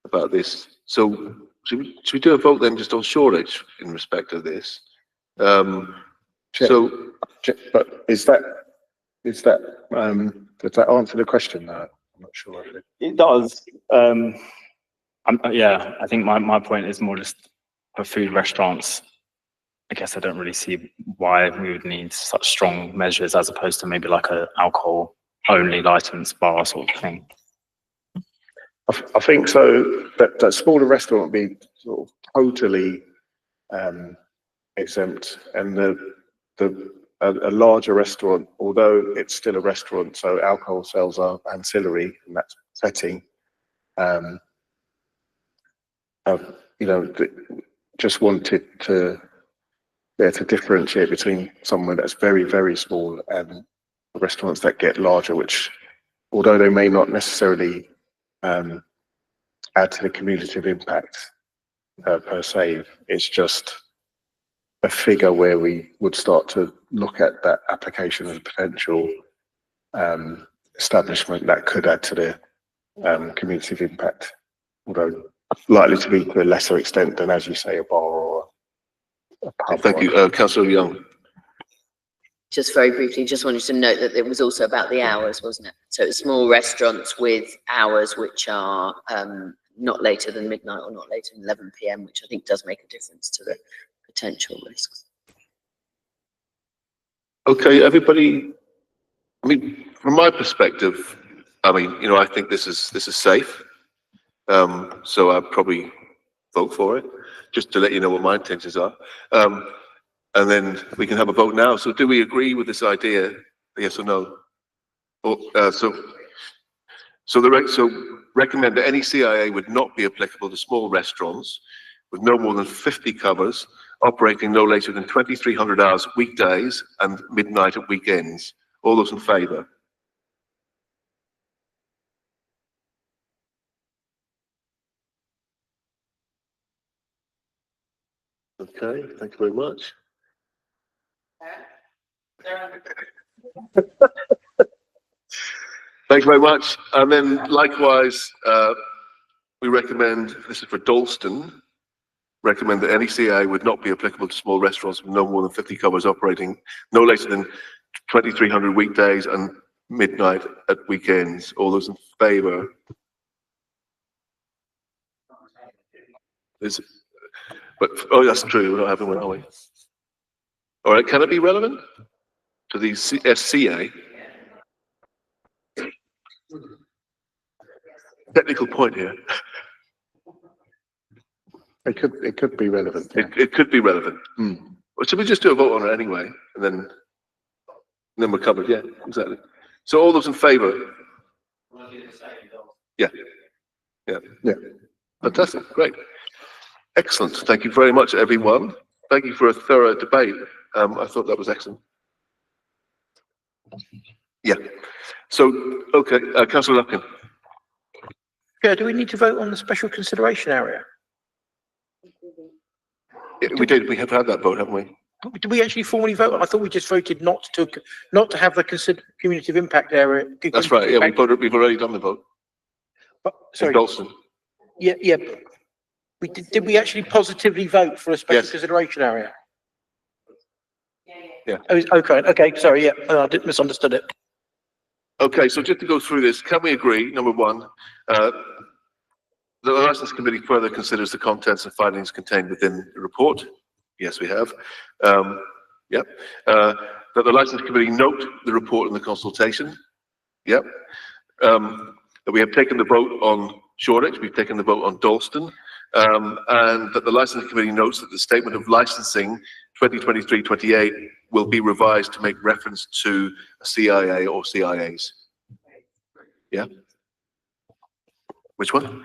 about this. So should we do a vote then just on Shoreditch in respect of this? But
is that does that answer the then? I'm not sure if
it does. Yeah, I think my point is more just for food restaurants. I guess I don't really see why we would need such strong measures as opposed to maybe like a alcohol only licensed bar sort of thing.
I think so. That smaller restaurant would be sort of totally exempt, and a larger restaurant, although it's still a restaurant, so alcohol sales are ancillary in that setting. Just wanted to differentiate between somewhere that's very, very small and restaurants that get larger, which, although they may not necessarily add to the cumulative impact per se, it's just a figure where we would start to look at that application as a potential establishment that could add to the cumulative impact, although likely to be to a lesser extent than, as you say, a bar or a pub.
thank you, Councillor Young.
Just very briefly, just wanted to note that it was also about the hours, wasn't it? So it's small restaurants with hours which are not later than midnight or not later than 11 PM, which I think does make a difference to the potential risks.
Okay, everybody. I mean, from my perspective, I mean, I think this is safe. So I'd probably vote for it, just to let you know what my intentions are. And then we can have a vote now. So do we agree with this idea? Yes or no? So recommend that any CIA would not be applicable to small restaurants with no more than 50 covers, operating no later than 2,300 hours weekdays and midnight at weekends. All those in favour? Okay, thank you very much. Thank you very much. And then likewise, we recommend, this is for Dalston, recommend that any CA would not be applicable to small restaurants with no more than 50 covers operating no later than 2,300 weekdays and midnight at weekends. All those in favour? Oh, that's true. We're not having one, are we? All right. Can it be relevant to the SCA? Technical point here.
It could be relevant. Yeah.
It could be relevant. Well, should we just do a vote on it anyway, and then we're covered? Yeah, exactly. So all those in favour? Yeah. Fantastic. Great. Excellent. Thank you very much, everyone. Thank you for a thorough debate. I thought that was excellent. Yeah. So, okay, Councillor Lumpkin.
Yeah, do we need to vote on the special consideration area?
Yeah, we did. We have had that vote, haven't we?
Did we actually formally vote? I thought we just voted not to have the considered community of impact area.
That's right, yeah, we've already done the vote.
But,
In
sorry,
Dalston.
yeah. Did we actually positively vote for a special
Yes.
consideration area?
Yeah.
Oh, okay, sorry, yeah, I did misunderstood it.
Okay, so just to go through this, can we agree, number one, the Licence Committee further considers the contents and findings contained within the report? Yes, we have. Yep. That the Licence Committee note the report and the consultation? Yep. That we have taken the vote on Shoreditch, we've taken the vote on Dalston, and that the Licence Committee notes that the Statement of Licensing 2023-28 will be revised to make reference to a CIA or CIAs. Yeah? Which one?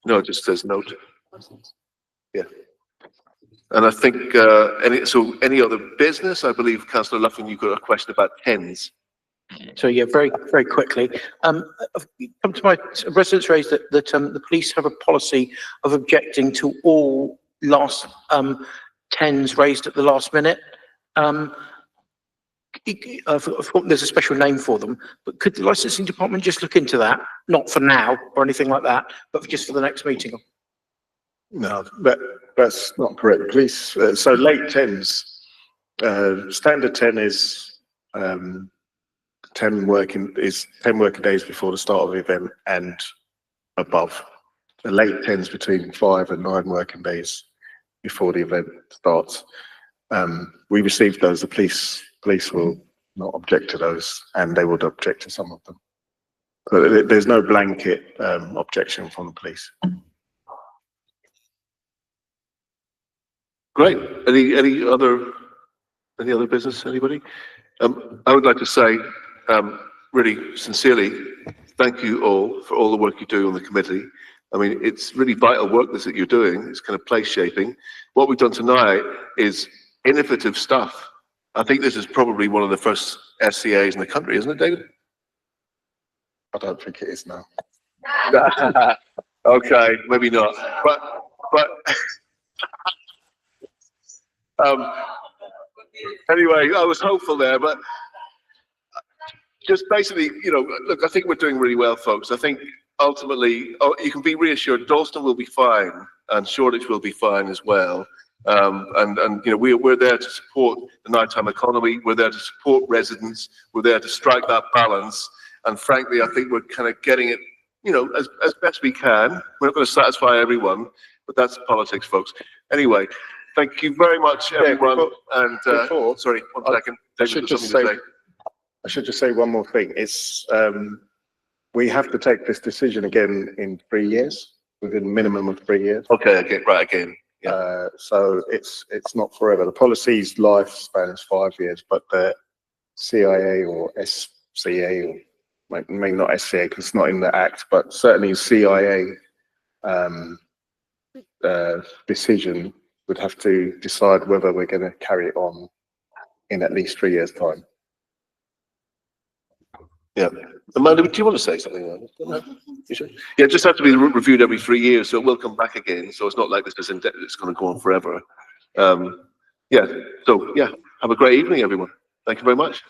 No, it just says note. Yeah. And I think, any other business? I believe, Councillor Luffin, you've got a question about TENS.
So yeah, very, very quickly. I've come to my residents raised that the police have a policy of objecting to all last TENS raised at the last minute. There's a special name for them, but could the licensing department just look into that? Not for now or anything like that, but just for the next meeting.
No, that's not correct. Police, so late 10s, standard 10 is 10 working days before the start of the event and above. The late 10s between 5 and 9 working days before the event starts. We received those. The police will not object to those, and they would object to some of them. So there's no blanket objection from the police.
Great. Any other business? Anybody? I would like to say, really sincerely, thank you all for all the work you do on the committee. I mean, it's really vital work that you're doing. It's kind of place shaping. What we've done tonight is innovative stuff. I think this is probably one of the first SCAs in the country, isn't it, David?
I don't think it is now.
Okay, maybe not. But anyway, I was hopeful there, but just basically, look, I think we're doing really well, folks. I think ultimately, you can be reassured, Dalston will be fine and Shoreditch will be fine as well. We're there to support the nighttime economy. We're there to support residents. We're there to strike that balance. And frankly, I think we're kind of getting it, as best we can. We're not going to satisfy everyone, but that's politics, folks. Anyway, thank you very much, everyone. Sorry, 1 second.
I should just say one more thing. It's we have to take this decision again in 3 years, within a minimum of 3 years.
Okay, right, again. Yeah.
So it's not forever. The policy's lifespan is 5 years, but the CIA or SCA, or maybe not SCA because it's not in the Act, but certainly CIA decision would have to decide whether we're going to carry it on in at least 3 years' time.
Yeah. Amanda, do you want to say something? No? You sure? Yeah, it just have to be reviewed every 3 years, so it will come back again. So it's not like this is it's going to go on forever. Have a great evening, everyone. Thank you very much.